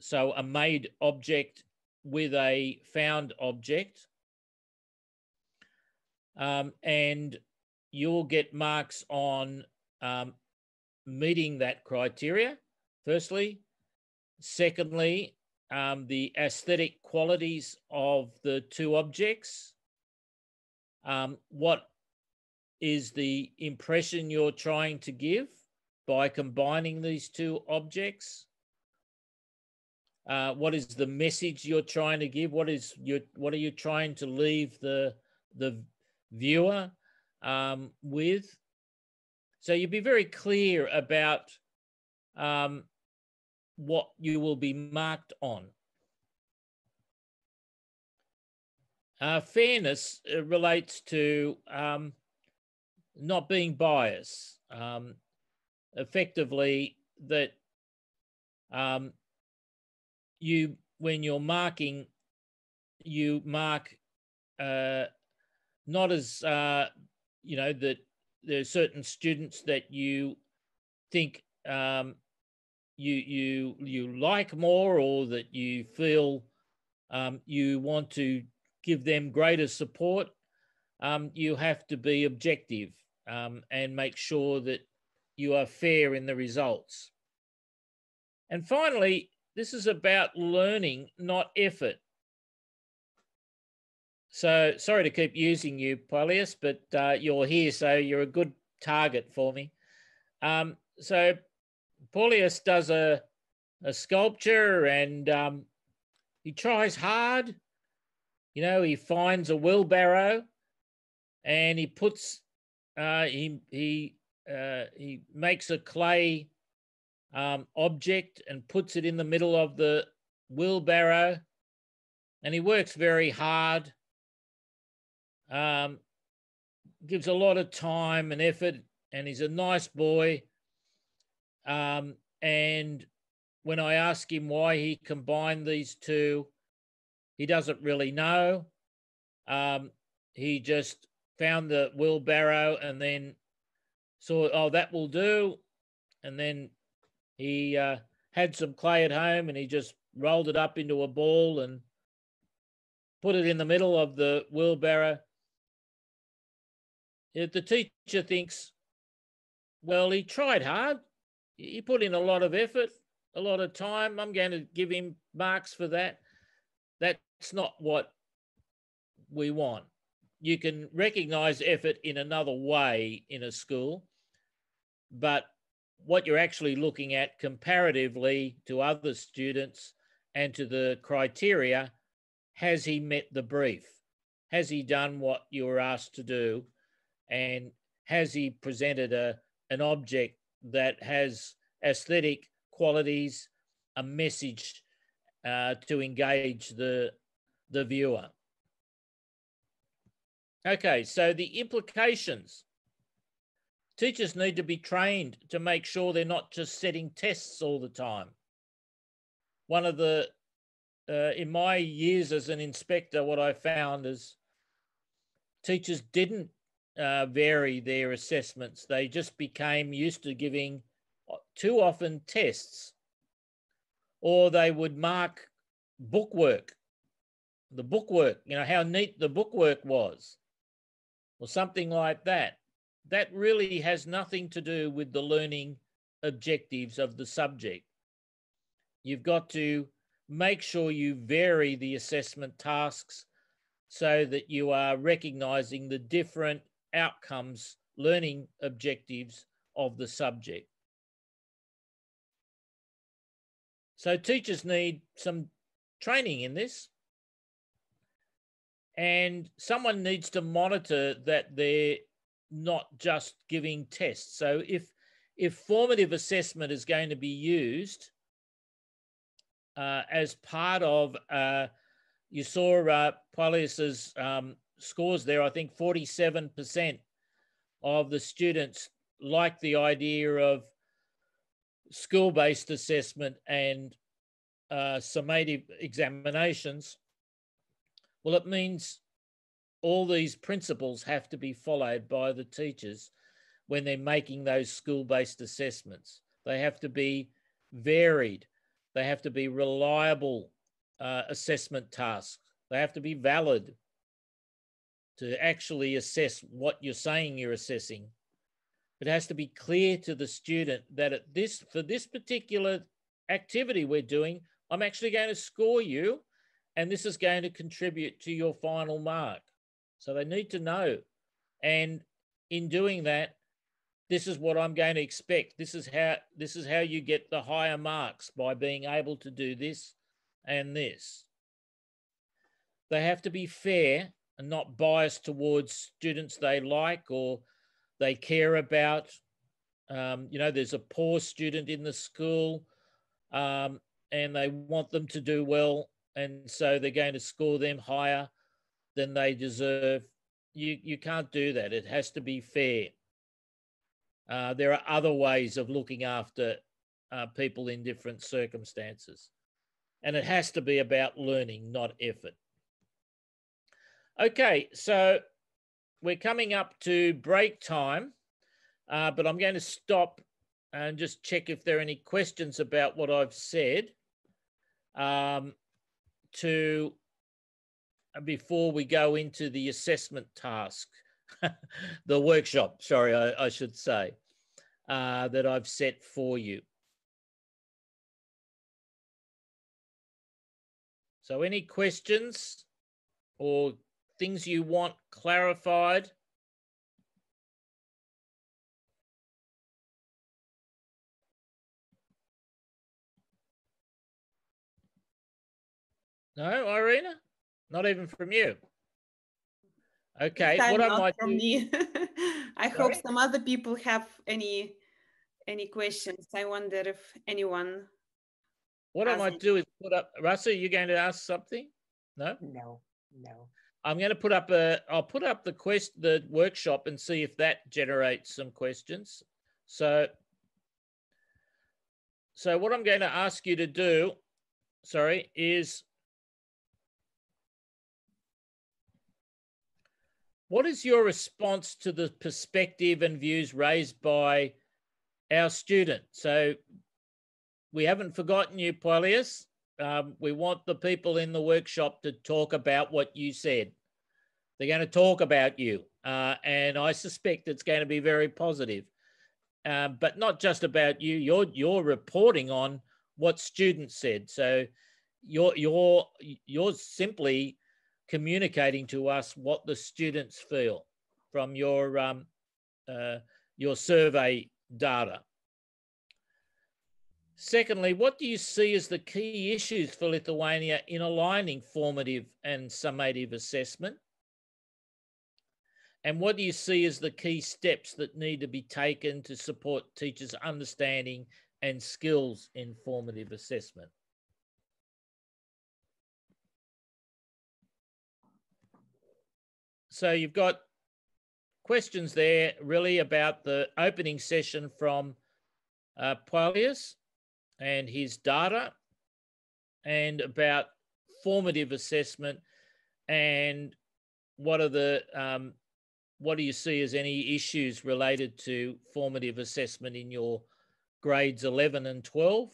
So a made object with a found object. And you'll get marks on meeting that criteria, firstly. Secondly, the aesthetic qualities of the two objects. What is the impression you're trying to give by combining these two objects? What is the message you're trying to give? What are you trying to leave the viewer with? So you'll be very clear about what you will be marked on. Fairness relates to not being biased. Effectively, that when you're marking, you mark not as you know, that there are certain students that you think you like more, or that you feel you want to give them greater support. You have to be objective and make sure that you are fair in the results. And finally, this is about learning, not effort. So sorry to keep using you, Paulius, but you're here, so you're a good target for me. So Paulius does a sculpture, and he tries hard. You know, he finds a wheelbarrow, and he puts he makes a clay object and puts it in the middle of the wheelbarrow, and he works very hard. Gives a lot of time and effort, and he's a nice boy. And when I ask him why he combined these two, he doesn't really know. He just found the wheelbarrow and then saw, oh, that will do. And then he had some clay at home, and he just rolled it up into a ball and put it in the middle of the wheelbarrow. If the teacher thinks, well, he tried hard, he put in a lot of effort, a lot of time, I'm going to give him marks for that. That's not what we want. You can recognize effort in another way in a school, but what you're actually looking at comparatively to other students and to the criteria, has he met the brief? Has he done what you were asked to do? And has he presented an object that has aesthetic qualities, a message to engage the viewer? Okay, so the implications. Teachers need to be trained to make sure they're not just setting tests all the time. One of the, in my years as an inspector, what I found is teachers didn't vary their assessments. They just became used to giving too often tests, or they would mark bookwork, the bookwork, you know, how neat the bookwork was, or something like that. That really has nothing to do with the learning objectives of the subject. You've got to make sure you vary the assessment tasks so that you are recognizing the different outcomes, learning objectives of the subject. So teachers need some training in this, and someone needs to monitor that they're not just giving tests. So if formative assessment is going to be used as part of, you saw Paulius's scores there, I think 47% of the students like the idea of school-based assessment and summative examinations, well, it means all these principles have to be followed by the teachers when they're making those school-based assessments. They have to be varied. They have to be reliable assessment tasks. They have to be valid to actually assess what you're saying you're assessing. It has to be clear to the student that for this particular activity we're doing, I'm actually going to score you, and this is going to contribute to your final mark. So they need to know. And in doing that, this is what I'm going to expect. This is how you get the higher marks, by being able to do this and this. They have to be fair and not biased towards students they like or they care about. You know, there's a poor student in the school and they want them to do well, and so they're going to score them higher than they deserve. You can't do that. It has to be fair. There are other ways of looking after people in different circumstances. And it has to be about learning, not effort. Okay, so we're coming up to break time, but I'm going to stop and just check if there are any questions about what I've said before we go into the assessment task, the workshop, sorry, I should say, that I've set for you. So any questions or things you want clarified? No, Irina? Not even from you? Okay, what I might from do... me. I hope some other people have any questions. I wonder if anyone... What I might do is put up... Russell, are you going to ask something? No? No. I'm going to put up I'll put up the workshop and see if that generates some questions. So what I'm going to ask you to do, is what is your response to the perspective and views raised by our student? So we haven't forgotten you, Paulius. We want the people in the workshop to talk about what you said. They're going to talk about you, and I suspect it's going to be very positive. But not just about you. You're reporting on what students said. So you're simply communicating to us what the students feel from your survey data. Secondly, what do you see as the key issues for Lithuania in aligning formative and summative assessment? And what do you see as the key steps that need to be taken to support teachers' understanding and skills in formative assessment? So you've got questions there really about the opening session from Paulius and his data, and about formative assessment, and what do you see as any issues related to formative assessment in your grades 11 and 12?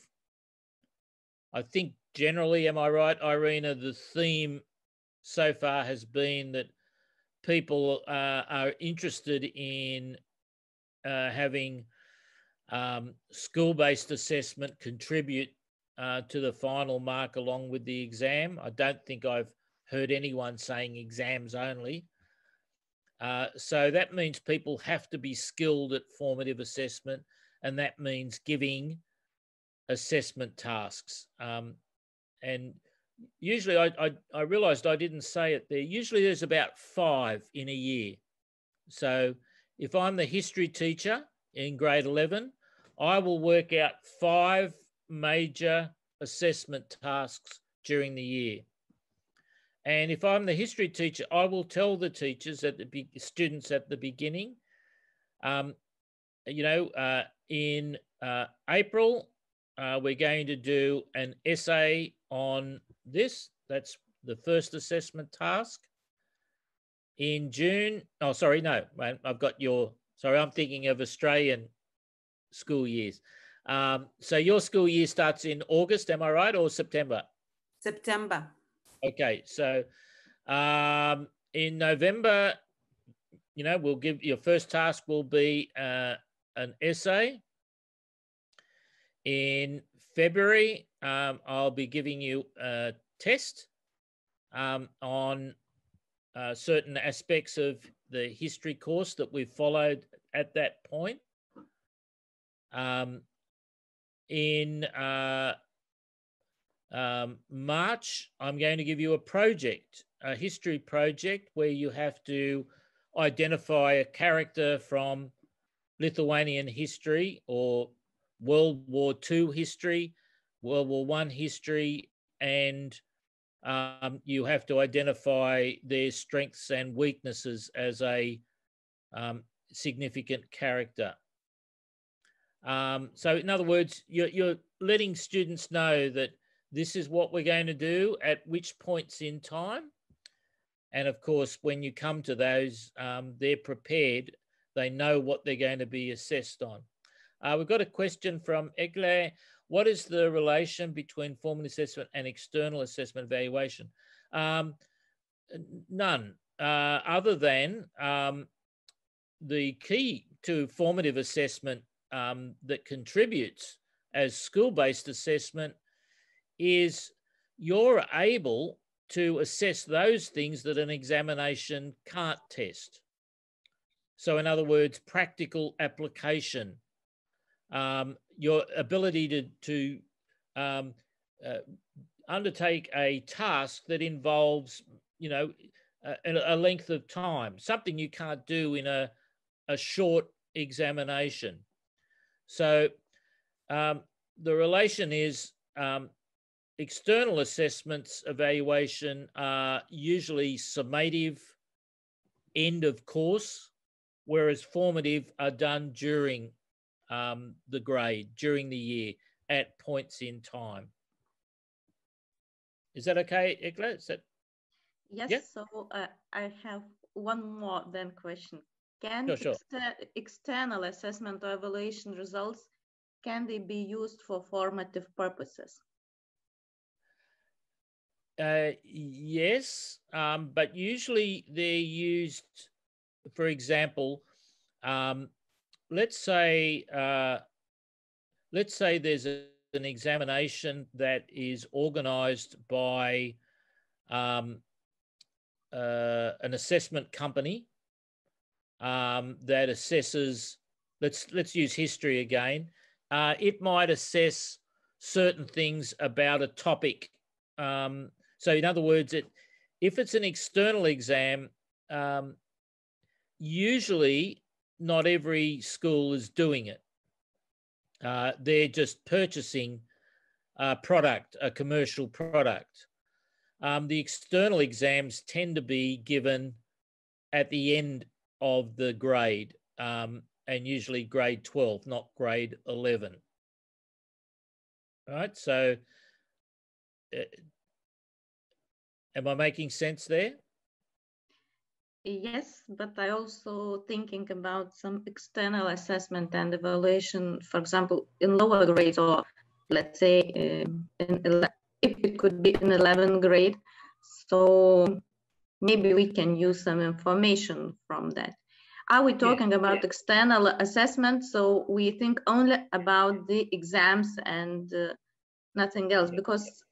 I think generally, am I right, Irina, the theme so far has been that people are interested in having school-based assessment contribute to the final mark along with the exam. I don't think I've heard anyone saying exams only. So that means people have to be skilled at formative assessment, and that means giving assessment tasks. And usually I realised I didn't say it there. Usually there's about 5 in a year. So if I'm the history teacher in grade 11, I will work out 5 major assessment tasks during the year. And if I'm the history teacher, I will tell the teachers, students at the beginning, in April, we're going to do an essay on this. That's the first assessment task. In June, oh, sorry, no, I've got your, sorry, I'm thinking of Australian school years. So your school year starts in August, am I right, or September? September. Okay, so in November, you know, we'll give your first task will be an essay. In February, I'll be giving you a test on certain aspects of the history course that we've followed at that point. In March, I'm going to give you a project, a history project, where you have to identify a character from Lithuanian history or World War II history, World War I history, and you have to identify their strengths and weaknesses as a significant character. So in other words, you're letting students know that this is what we're going to do at which points in time. And of course, when you come to those, they're prepared. They know what they're going to be assessed on. We've got a question from Egle. What is the relation between formative assessment and external assessment evaluation? None, other than the key to formative assessment that contributes as school-based assessment is you're able to assess those things that an examination can't test. So in other words, practical application, your ability to undertake a task that involves, you know, a length of time, something you can't do in a short examination. So the relation is external assessments evaluation are usually summative, end of course, whereas formative are done during the grade, during the year, at points in time. Is that okay, Ekla? Is that... Yes, yeah? So I have one more then question. Can sure. External assessment or evaluation results, can they be used for formative purposes? Yes, but usually they're used, for example, let's say there's an examination that is organized by an assessment company that assesses, let's use history again. It might assess certain things about a topic. So in other words, if it's an external exam, usually not every school is doing it. They're just purchasing a product, a commercial product. The external exams tend to be given at the end of the grade, and usually grade 12, not grade 11. All right, so am I making sense there? Yes, but I also thinking about some external assessment and evaluation, for example, in lower grades, or let's say if it could be in 11th grade. So maybe we can use some information from that. Are we talking about external assessment? So we think only about the exams and nothing else, because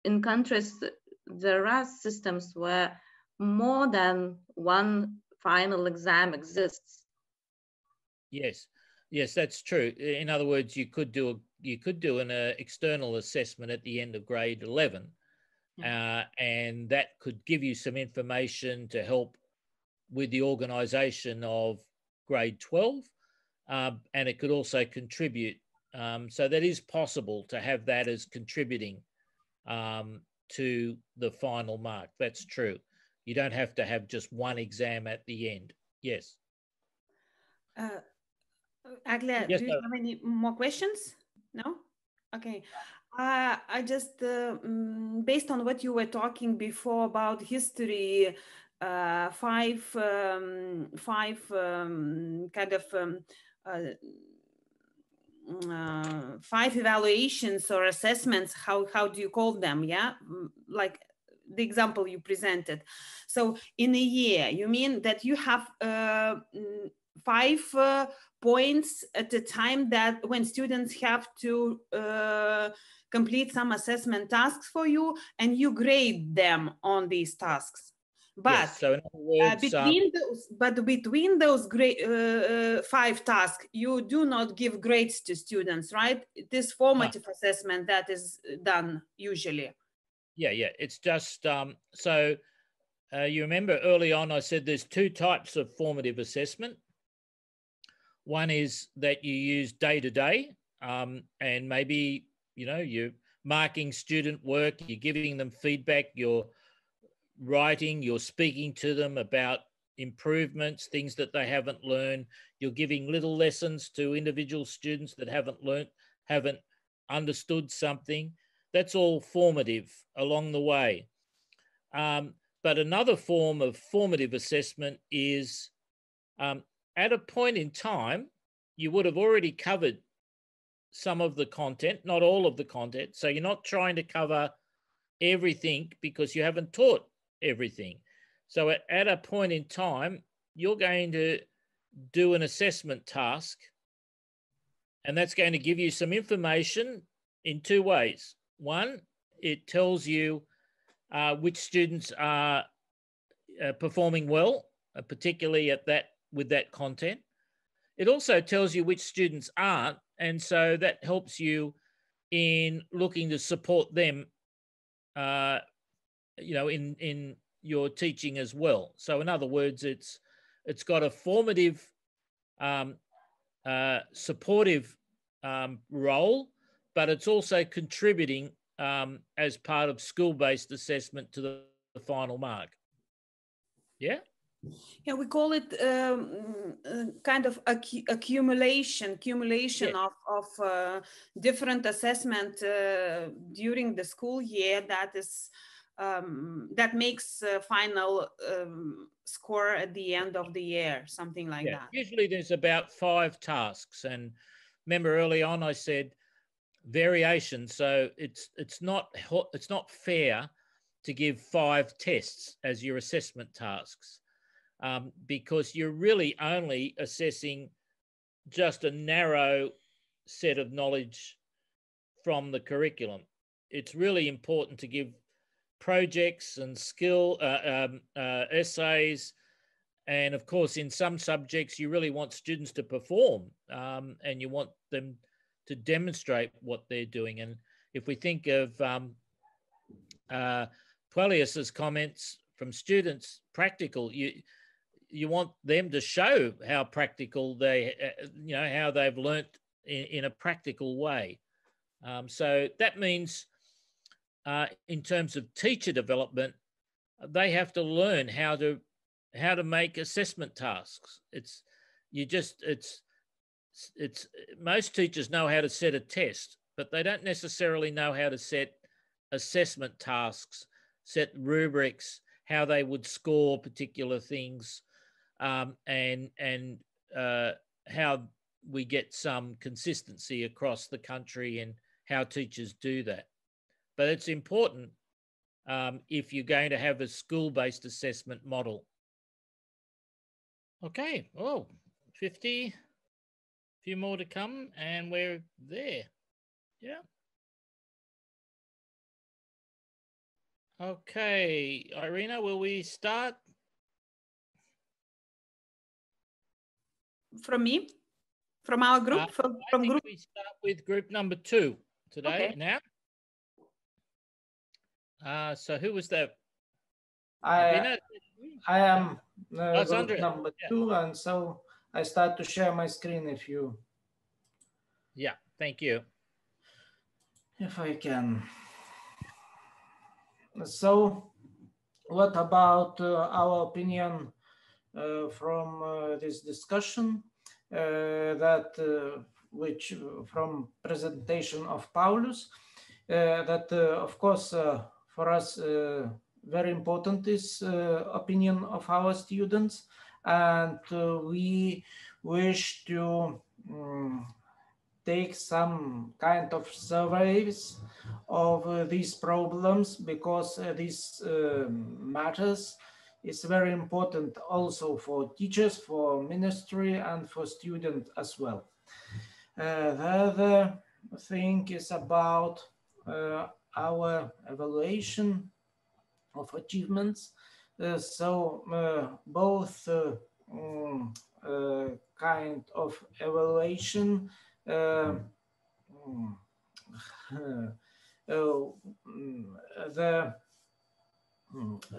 in countries there are systems where more than one final exam exists. Yes, that's true. In other words, you could do an external assessment at the end of grade 11, and that could give you some information to help with the organisation of grade 12, and it could also contribute. So that is possible to have that as contributing to the final mark. That's true. You don't have to have just one exam at the end. Yes. Agla, yes, do you have any more questions? No? Okay. I just, based on what you were talking before about history, five evaluations or assessments, how do you call them? Yeah, like the example you presented. So in a year, you mean that you have 5 points at the time that when students have to complete some assessment tasks for you, and you grade them on these tasks. But yes, so in other words, between those 5 tasks, you do not give grades to students, right? This formative assessment that is done usually. Yeah, it's just so you remember early on I said there's 2 types of formative assessment. One is that you use day to day, and maybe you're marking student work, you're giving them feedback, you're writing, you're speaking to them about improvements, things that they haven't learned, you're giving little lessons to individual students that haven't understood something. That's all formative along the way. But another form of formative assessment is at a point in time, you would have already covered some of the content, not all of the content. So you're not trying to cover everything because you haven't taught everything. So at a point in time, you're going to do an assessment task, and that's going to give you some information in 2 ways. One, it tells you which students are performing well, particularly with that content. It also tells you which students aren't, and so that helps you in looking to support them, in your teaching as well. So in other words, it's got a formative, supportive role, but it's also contributing as part of school-based assessment to the final mark. Yeah? Yeah, we call it kind of accumulation Yeah. of different assessment during the school year that makes final score at the end of the year, something like that. Usually there's about 5 tasks, and remember early on I said variation, so it's not fair to give 5 tests as your assessment tasks. Because you're really only assessing just a narrow set of knowledge from the curriculum. It's really important to give projects and skill essays, and of course in some subjects you really want students to perform, and you want them to demonstrate what they're doing. And if we think of Puelius's comments from students, practical, you want them to show how practical how they've learnt in a practical way. So that means in terms of teacher development, they have to learn how to make assessment tasks. Most teachers know how to set a test, but they don't necessarily know how to set assessment tasks, set rubrics, how they would score particular things, and how we get some consistency across the country and how teachers do that. But it's important if you're going to have a school-based assessment model. Okay, 50, a few more to come, and we're there. Yeah. Okay, Irina, will we start? From me? From our group? I think we start with group number 2 today. Okay. Now. So who was that? I am group number 2, yeah. And so I start to share my screen if you... Yeah, thank you. If I can. So what about our opinion from this discussion? That which from presentation of Paulus, that of course for us very important is opinion of our students, and we wish to take some kind of surveys of these problems, because these matters is very important also for teachers, for ministry, and for students as well. The other thing is about our evaluation of achievements. So both kind of evaluation the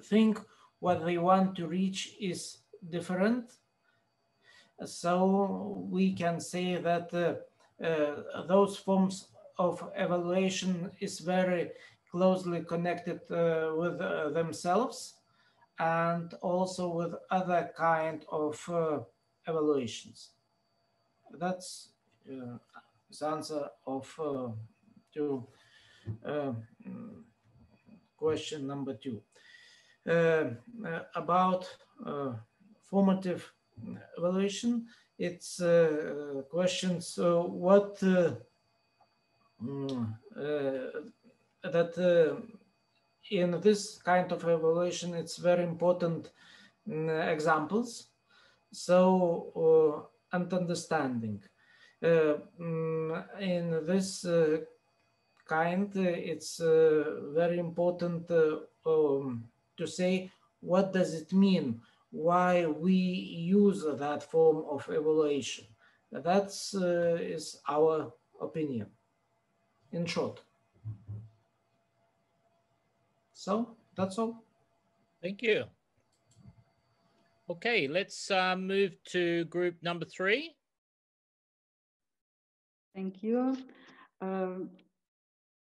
thing what they want to reach is different. So we can say that those forms of evaluation is very closely connected with themselves, and also with other kind of evaluations. That's the answer of to question number 2. About formative evaluation, it's questions what that in this kind of evaluation it's very important examples, so and understanding. In this kind, it's very important to say what does it mean, why we use that form of evaluation. That's is our opinion, in short. So that's all. Thank you. Okay, let's move to group number 3. Thank you.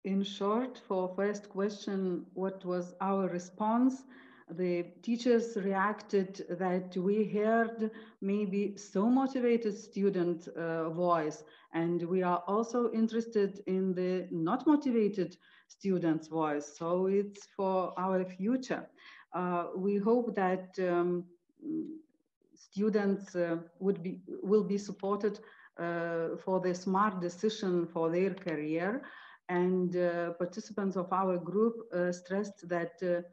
In short, for first question, what was our response? The teachers reacted that we heard maybe so motivated student voice, and we are also interested in the not motivated students' voice. So it's for our future. We hope that students will be supported for the smart decision for their career, and participants of our group stressed that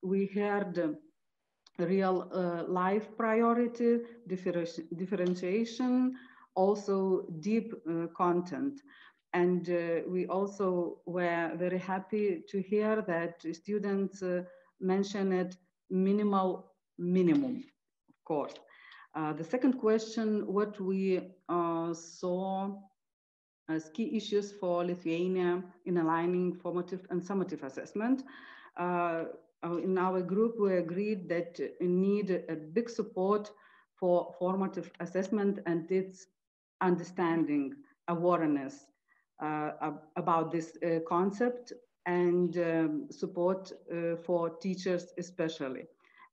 we heard real life priority, differentiation, also deep content. And we also were very happy to hear that students mentioned minimal minimum, of course. The second question, what we saw as key issues for Lithuania in aligning formative and summative assessment. In our group, we agreed that we need a big support for formative assessment and its understanding, awareness about this concept, and support for teachers especially.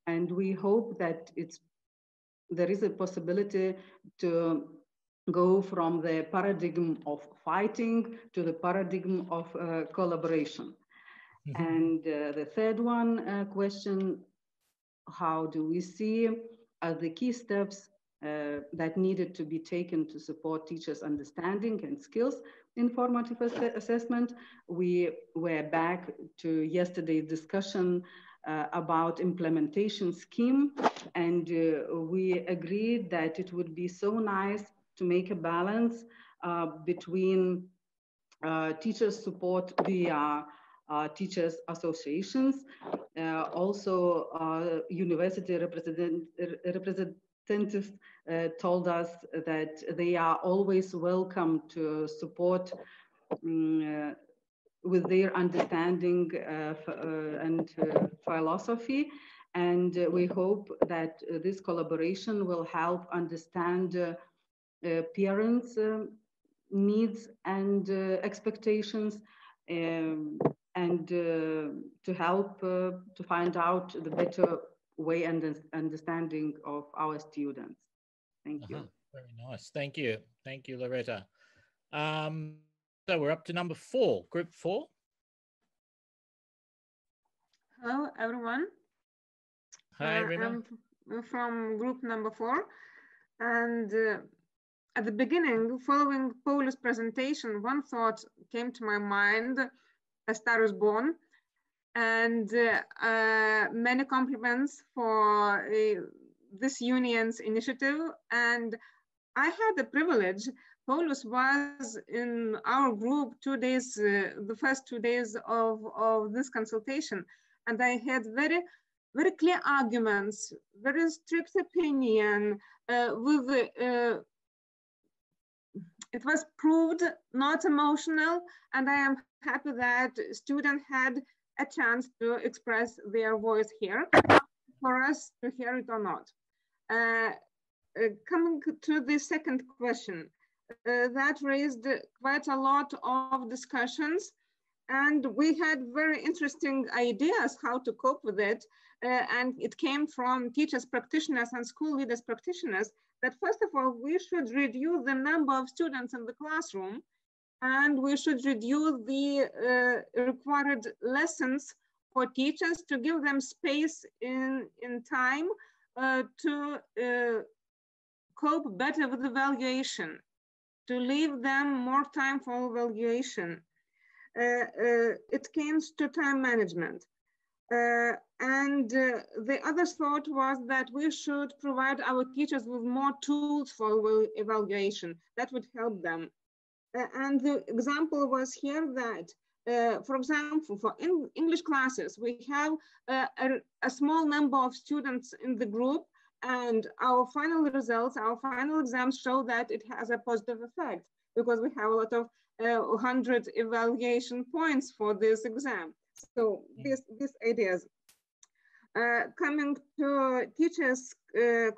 And we hope that there is a possibility to go from the paradigm of fighting to the paradigm of collaboration. Mm-hmm. And the third one question, how do we see the key steps that needed to be taken to support teachers' understanding and skills in formative assessment? We were back to yesterday's discussion about implementation scheme, and we agreed that it would be so nice to make a balance between teachers' support via teachers' associations, also university representatives told us that they are always welcome to support with their understanding and philosophy. And we hope that this collaboration will help understand parents' needs and expectations, and to help to find out the better way and understanding of our students. Thank you. Very nice. Thank you. Thank you, Loretta. So we're up to number 4, group 4. Hello, everyone. Hi, Rima. I'm from group number 4. And at the beginning, following Paulius' presentation, one thought came to my mind, a star is born. And many compliments for this union's initiative. And I had the privilege, Paulius was in our group 2 days, the first 2 days of this consultation. And I had very, very clear arguments, very strict opinion, it was proved not emotional. And I am happy that students had a chance to express their voice here for us to hear it or not. Coming to the second question, that raised quite a lot of discussions, and we had very interesting ideas how to cope with it. And it came from teachers, practitioners, and school leaders, practitioners, that first of all, we should reduce the number of students in the classroom, and we should reduce the required lessons for teachers to give them space in time to cope better with evaluation, to leave them more time for evaluation. It came to time management. And the other thought was that we should provide our teachers with more tools for evaluation. That would help them. And the example was here that, for example, for English classes, we have a small number of students in the group, and our final results, our final exams show that it has a positive effect because we have a lot of 100 evaluation points for this exam. So these ideas. Coming to teachers'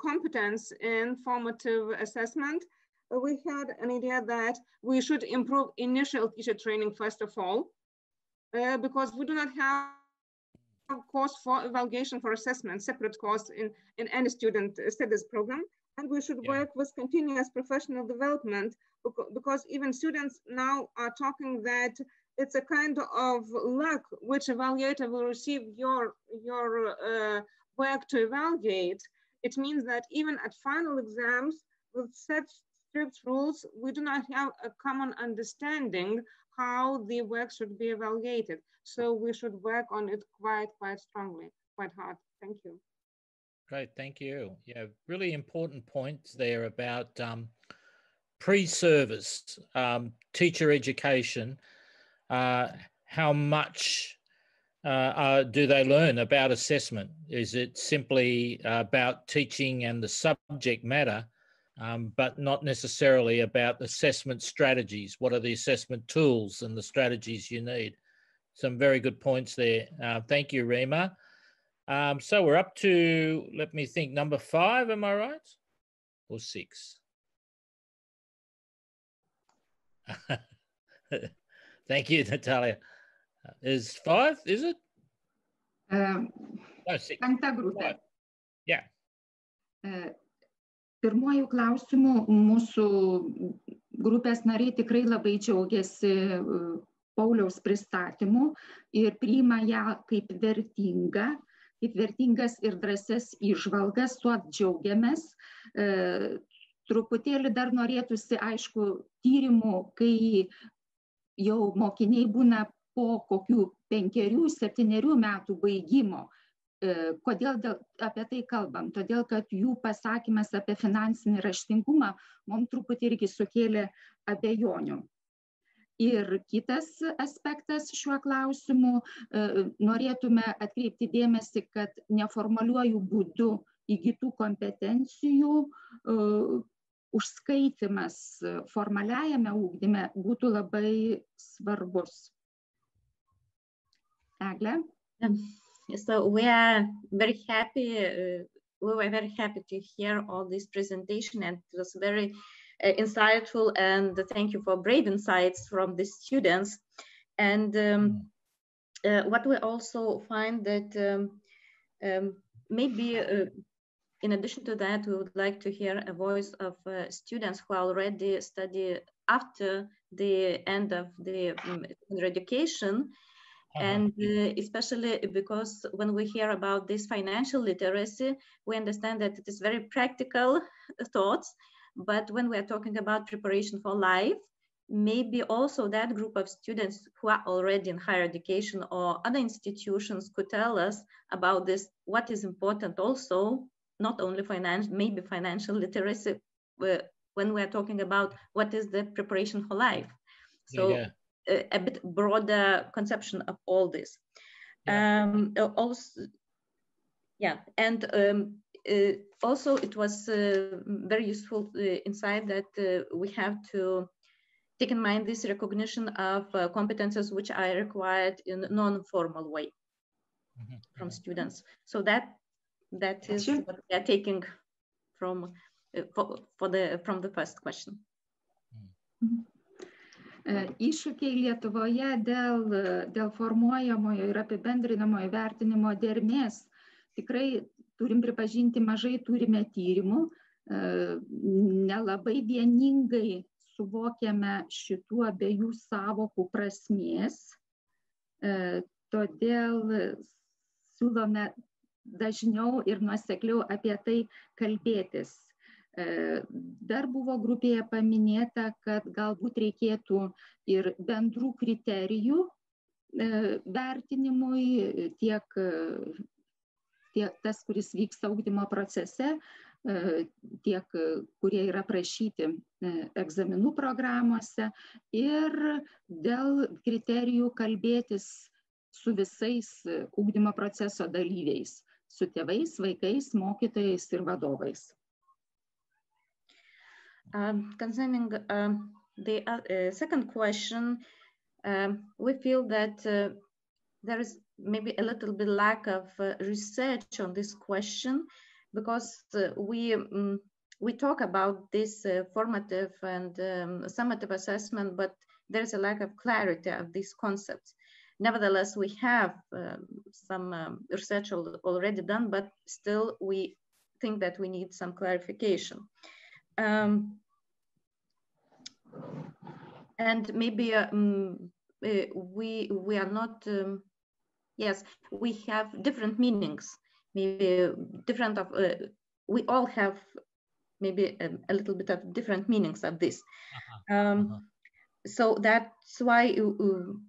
competence in formative assessment, we had an idea that we should improve initial teacher training first of all, because we do not have a course for evaluation for assessment, separate course in any student studies program. And we should work with continuous professional development, because even students now are talking that it's a kind of luck which evaluator will receive your work to evaluate. It means that even at final exams with such strict rules, we do not have a common understanding how the work should be evaluated. So we should work on it quite strongly, quite hard. Thank you. Great, thank you. Yeah, really important points there about pre-service, teacher education. How much do they learn about assessment? Is it simply about teaching and the subject matter, but not necessarily about assessment strategies? What are the assessment tools and the strategies you need? Some very good points there. Thank you, Rima. So we're up to, let me think, number 5, am I right? Or 6? Thank you, Natalia. Is 5, is it? No, 6. 5 grupė. Yeah. Pirmuoju klausimu mūsų grupės nariai tikrai labai džiaugiasi Pauliaus pristatymu ir priima ją kaip vertingas ir drąsias įžvalgas, tuo džiaugiamės. Truputėlį dar norėtųsi, aišku, tyrimų, kai jau mokiniai būna po kokių 5-7 metų baigimo. Kodėl apie tai kalbam? Todėl, kad jų pasakymas apie finansinį raštingumą mums truputį irgi sukėlė abejonių. Ir kitas aspektas šiuo klausimu, norėtume atkreipti dėmesį, kad neformaliuoju būdu įgytų kompetencijų užskaitimas formaliajame ūkdyme būtų labai svarbus. Egle? So we were very happy to hear all this presentation, and it was very insightful, and thank you for brave insights from the students. And what we also find that maybe in addition to that, we would like to hear a voice of students who already study after the end of the education. And especially because when we hear about this financial literacy, we understand that it is very practical thoughts. But when we are talking about preparation for life, maybe also that group of students who are already in higher education or other institutions could tell us about this, what is important also, not only financial, maybe financial literacy, when we are talking about what is the preparation for life. So a bit broader conception of all this. Also, also it was very useful insight that we have to take in mind this recognition of competences which are required in a non-formal way from students. So that is what we are taking from the first question. Iššūkiai Lietuvoje dėl formuojamojo ir apibendrinamojo vertinimo dermės. Tikrai turim pripažinti, mažai turime tyrimų, nelabai vieningai suvokiame šitų abiejų sąvokų prasmės, todėl siūlome dažniau ir nuosekliau apie tai kalbėtis. Dar buvo grupėje paminėta, kad galbūt reikėtų ir bendrų kriterijų vertinimui, tiek tas, kuris vyksta ugdymo procese, tiek kurie yra prašyti egzaminų programuose, ir dėl kriterijų kalbėtis su visais ugdymo proceso dalyviais, su tėvais, vaikais, mokytojais ir vadovais. Concerning the second question, we feel that there is maybe a little bit lack of research on this question, because we talk about this formative and summative assessment, but there is a lack of clarity of these concepts. Nevertheless, we have some research already done, but still we think that we need some clarification. And maybe we are not, yes, we have different meanings, maybe different of, we all have maybe a little bit of different meanings of this. So that's why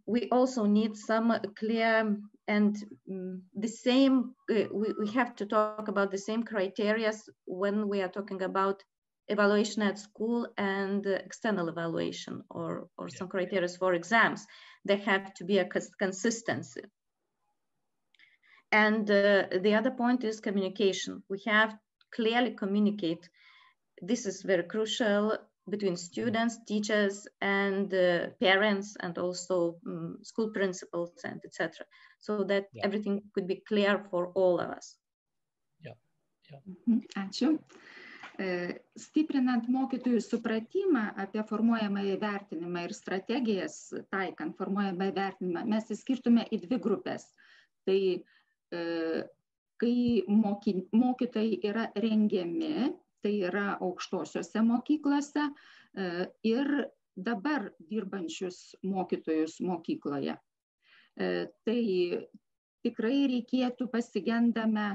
we also need some clear and the same, we have to talk about the same criteria when we are talking about evaluation at school and external evaluation, or some criteria for exams. There have to be a consistency. And the other point is communication. We have clearly communicate. This is very crucial between students, teachers, and parents, and also school principals, and etc. So that everything could be clear for all of us. Ačiū. Stiprinant mokytojų supratimą apie formuojamąjį vertinimą ir strategijas taikant formuojamąjį vertinimą, mes įskirtume į dvi grupės. Tai kai mokytojai yra rengiami, tai yra aukštosiose mokyklose, ir dabar dirbančius mokytojus mokykloje. Tai tikrai reikėtų, pasigendame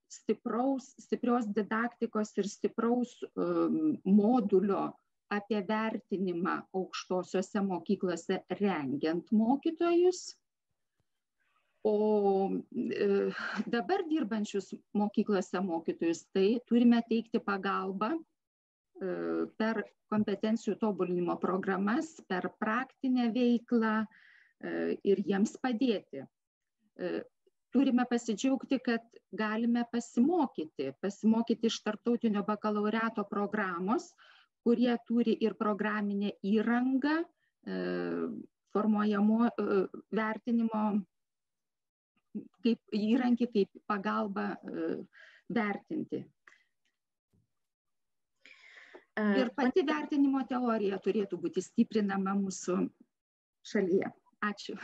stiprios didaktikos ir stipraus modulio apie vertinimą aukštosiose mokyklose rengiant mokytojus. O dabar dirbančius mokyklose mokytojus, tai turime teikti pagalbą per kompetencijų tobulinimo programas, per praktinę veiklą ir jiems padėti. Turime pasidžiaugti, kad galime pasimokyti iš tarptautinio bakalaureato programos, kurie turi ir programinę įrangą, formuojamo vertinimo kaip įrankį, kaip pagalbą vertinti. Ir pati vertinimo teorija turėtų būti stiprinama mūsų šalyje. Ačiū.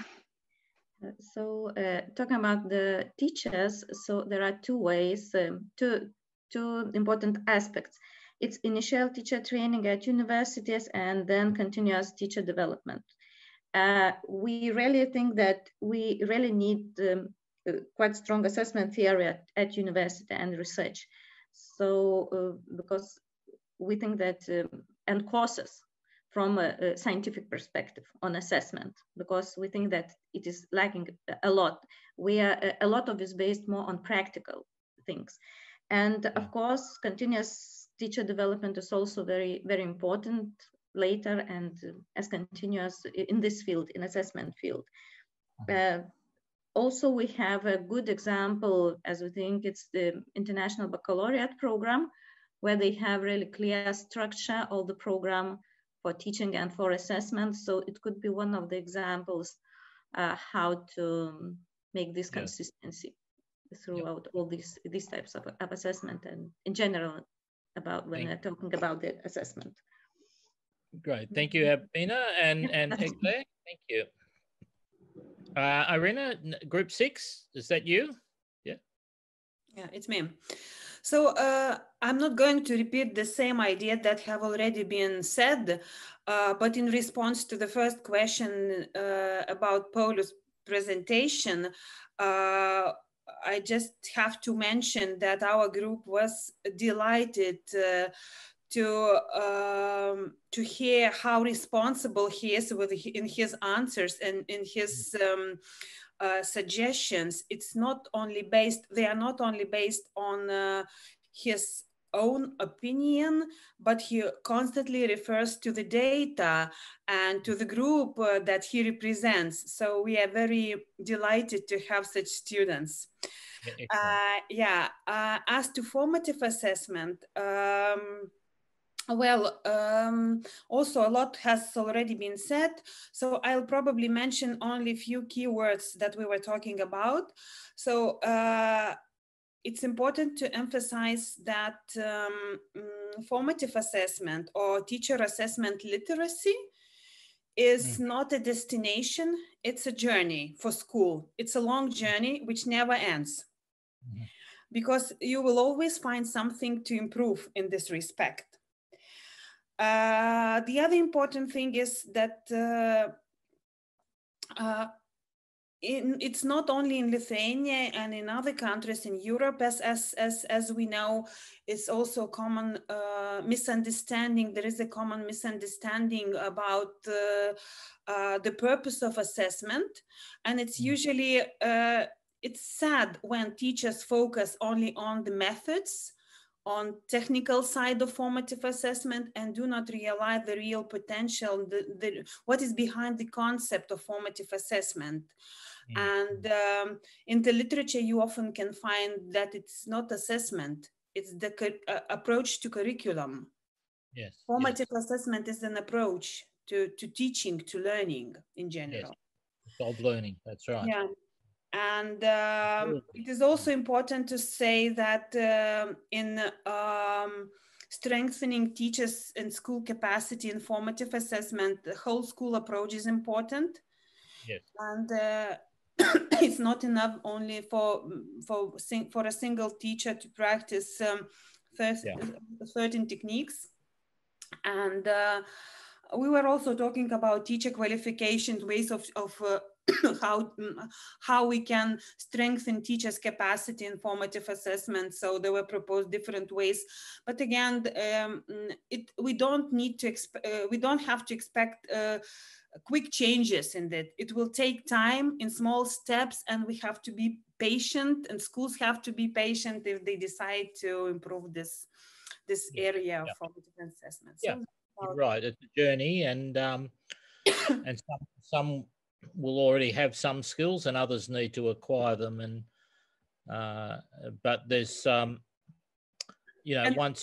So talking about the teachers, so there are two ways, two two important aspects. It's initial teacher training at universities and then continuous teacher development. We really think that we really need quite strong assessment theory at university and research. So because we think that, and courses from a scientific perspective on assessment, because we think that it is lacking a lot. A lot of it is based more on practical things. And of course, continuous teacher development is also very, very important later and as continuous in this field, in assessment field. Also, we have a good example, as we think it's the International Baccalaureate program, where they have really clear structure of the program for teaching and for assessment. So it could be one of the examples how to make this consistency throughout all these types of assessment and in general about when we're talking about the assessment. Great, thank you, Abina and Egle. Thank you. Irina, group 6, is that you? Yeah. Yeah, it's me. So I'm not going to repeat the same idea that have already been said, but in response to the first question about Paulus' presentation, I just have to mention that our group was delighted to hear how responsible he is in his answers and in his suggestions. It's not only based, they are not only based on his own opinion, but he constantly refers to the data and to the group that he represents. So we are very delighted to have such students. As to formative assessment, also a lot has already been said, so I'll probably mention only a few keywords that we were talking about. So it's important to emphasize that formative assessment or teacher assessment literacy is not a destination, it's a journey for school. It's a long journey which never ends, because you will always find something to improve in this respect. The other important thing is that it's not only in Lithuania and in other countries in Europe, as we know, it's also common misunderstanding. There is a common misunderstanding about the purpose of assessment, and it's usually it's sad when teachers focus only on the methods, on technical side of formative assessment, and do not realize the real potential, what is behind the concept of formative assessment. And in the literature, you often can find that it's not assessment, it's the approach to curriculum. Yes. Formative assessment is an approach to teaching, to learning in general. Yes. Of learning, that's right. Yeah. And it is also important to say that in strengthening teachers and school capacity in formative assessment, the whole school approach is important. Yes. And it's not enough only for a single teacher to practice 13 techniques. And we were also talking about teacher qualification, ways of how we can strengthen teachers' capacity in formative assessment. So there were proposed different ways, but again, we don't have to expect quick changes in that. It will take time in small steps, and we have to be patient, and schools have to be patient if they decide to improve this area of formative assessment. So you're right. It's a journey, and some will already have some skills, and others need to acquire them. And but there's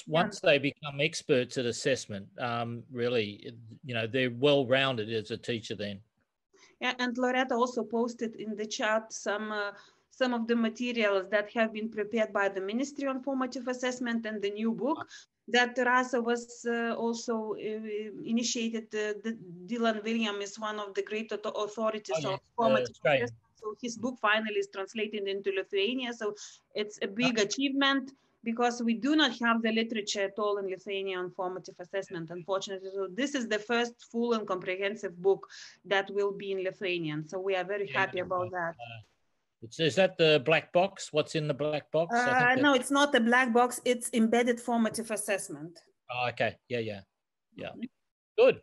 once they become experts at assessment, really, they're well-rounded as a teacher then. Yeah, and Loretta also posted in the chat some of the materials that have been prepared by the Ministry on Formative Assessment and the new book that Rasa was also initiated. Dylan William is one of the great authorities of formative assessment. So his book finally is translated into Lithuania. So it's a big achievement. because we do not have the literature at all in Lithuania on formative assessment, unfortunately. So this is the first full and comprehensive book that will be in Lithuanian. So we are very happy about that. Is that the black box? What's in the black box? No, it's not a black box. It's embedded formative assessment. Oh, okay. Yeah. Good.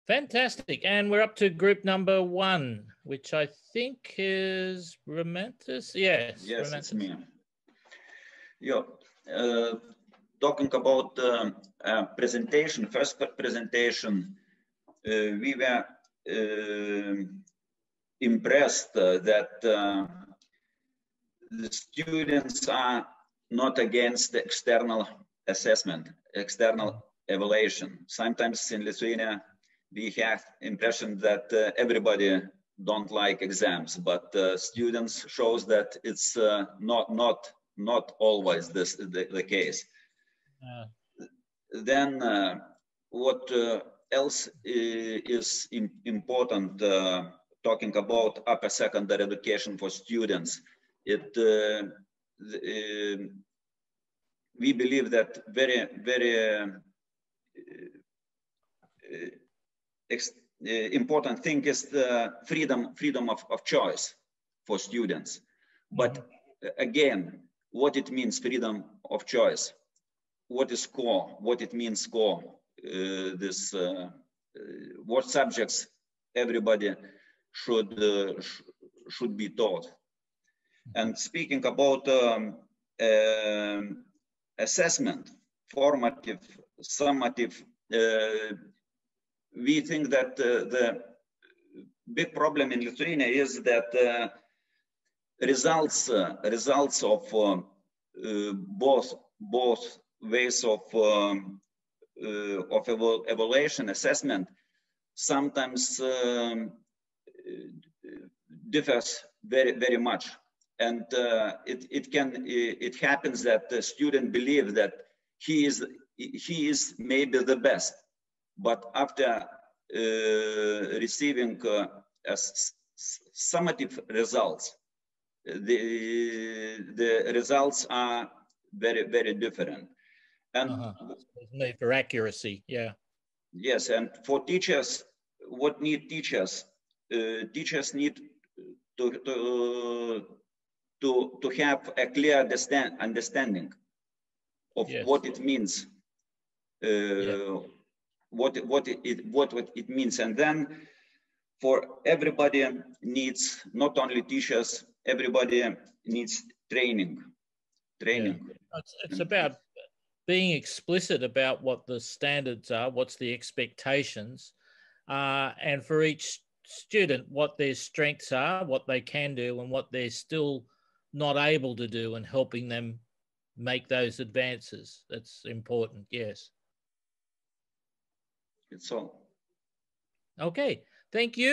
Fantastic. And we're up to group number 1, which I think is Romantis. Yes. Yes, Romantis. It's me. Talking about presentation, first presentation, we were impressed that the students are not against the external assessment, external evaluation. Sometimes in Lithuania, we have impression that everybody don't like exams, but students shows that it's not always the case. Then what else is important, talking about upper secondary education for students, we believe that very important thing is the freedom of choice for students. But again, what it means freedom of choice, what is core, what it means core, what subjects everybody should be taught. And speaking about assessment, formative, summative, we think that the big problem in Lithuania is that results of both ways of evaluation, assessment, sometimes differs very much, and it happens that the student believes that he is maybe the best, but after receiving summative results, the results are very different. And made for accuracy, yeah. Yes, and for teachers, what need teachers? Teachers need to have a clear understanding of what it means, what it means, and then for everybody needs, not only teachers, everybody needs training. Yeah. It's about being explicit about what the standards are, what's the expectations, and for each student, what their strengths are, what they can do, and what they're still not able to do, and helping them make those advances. That's important, yes. It's all. Okay, thank you.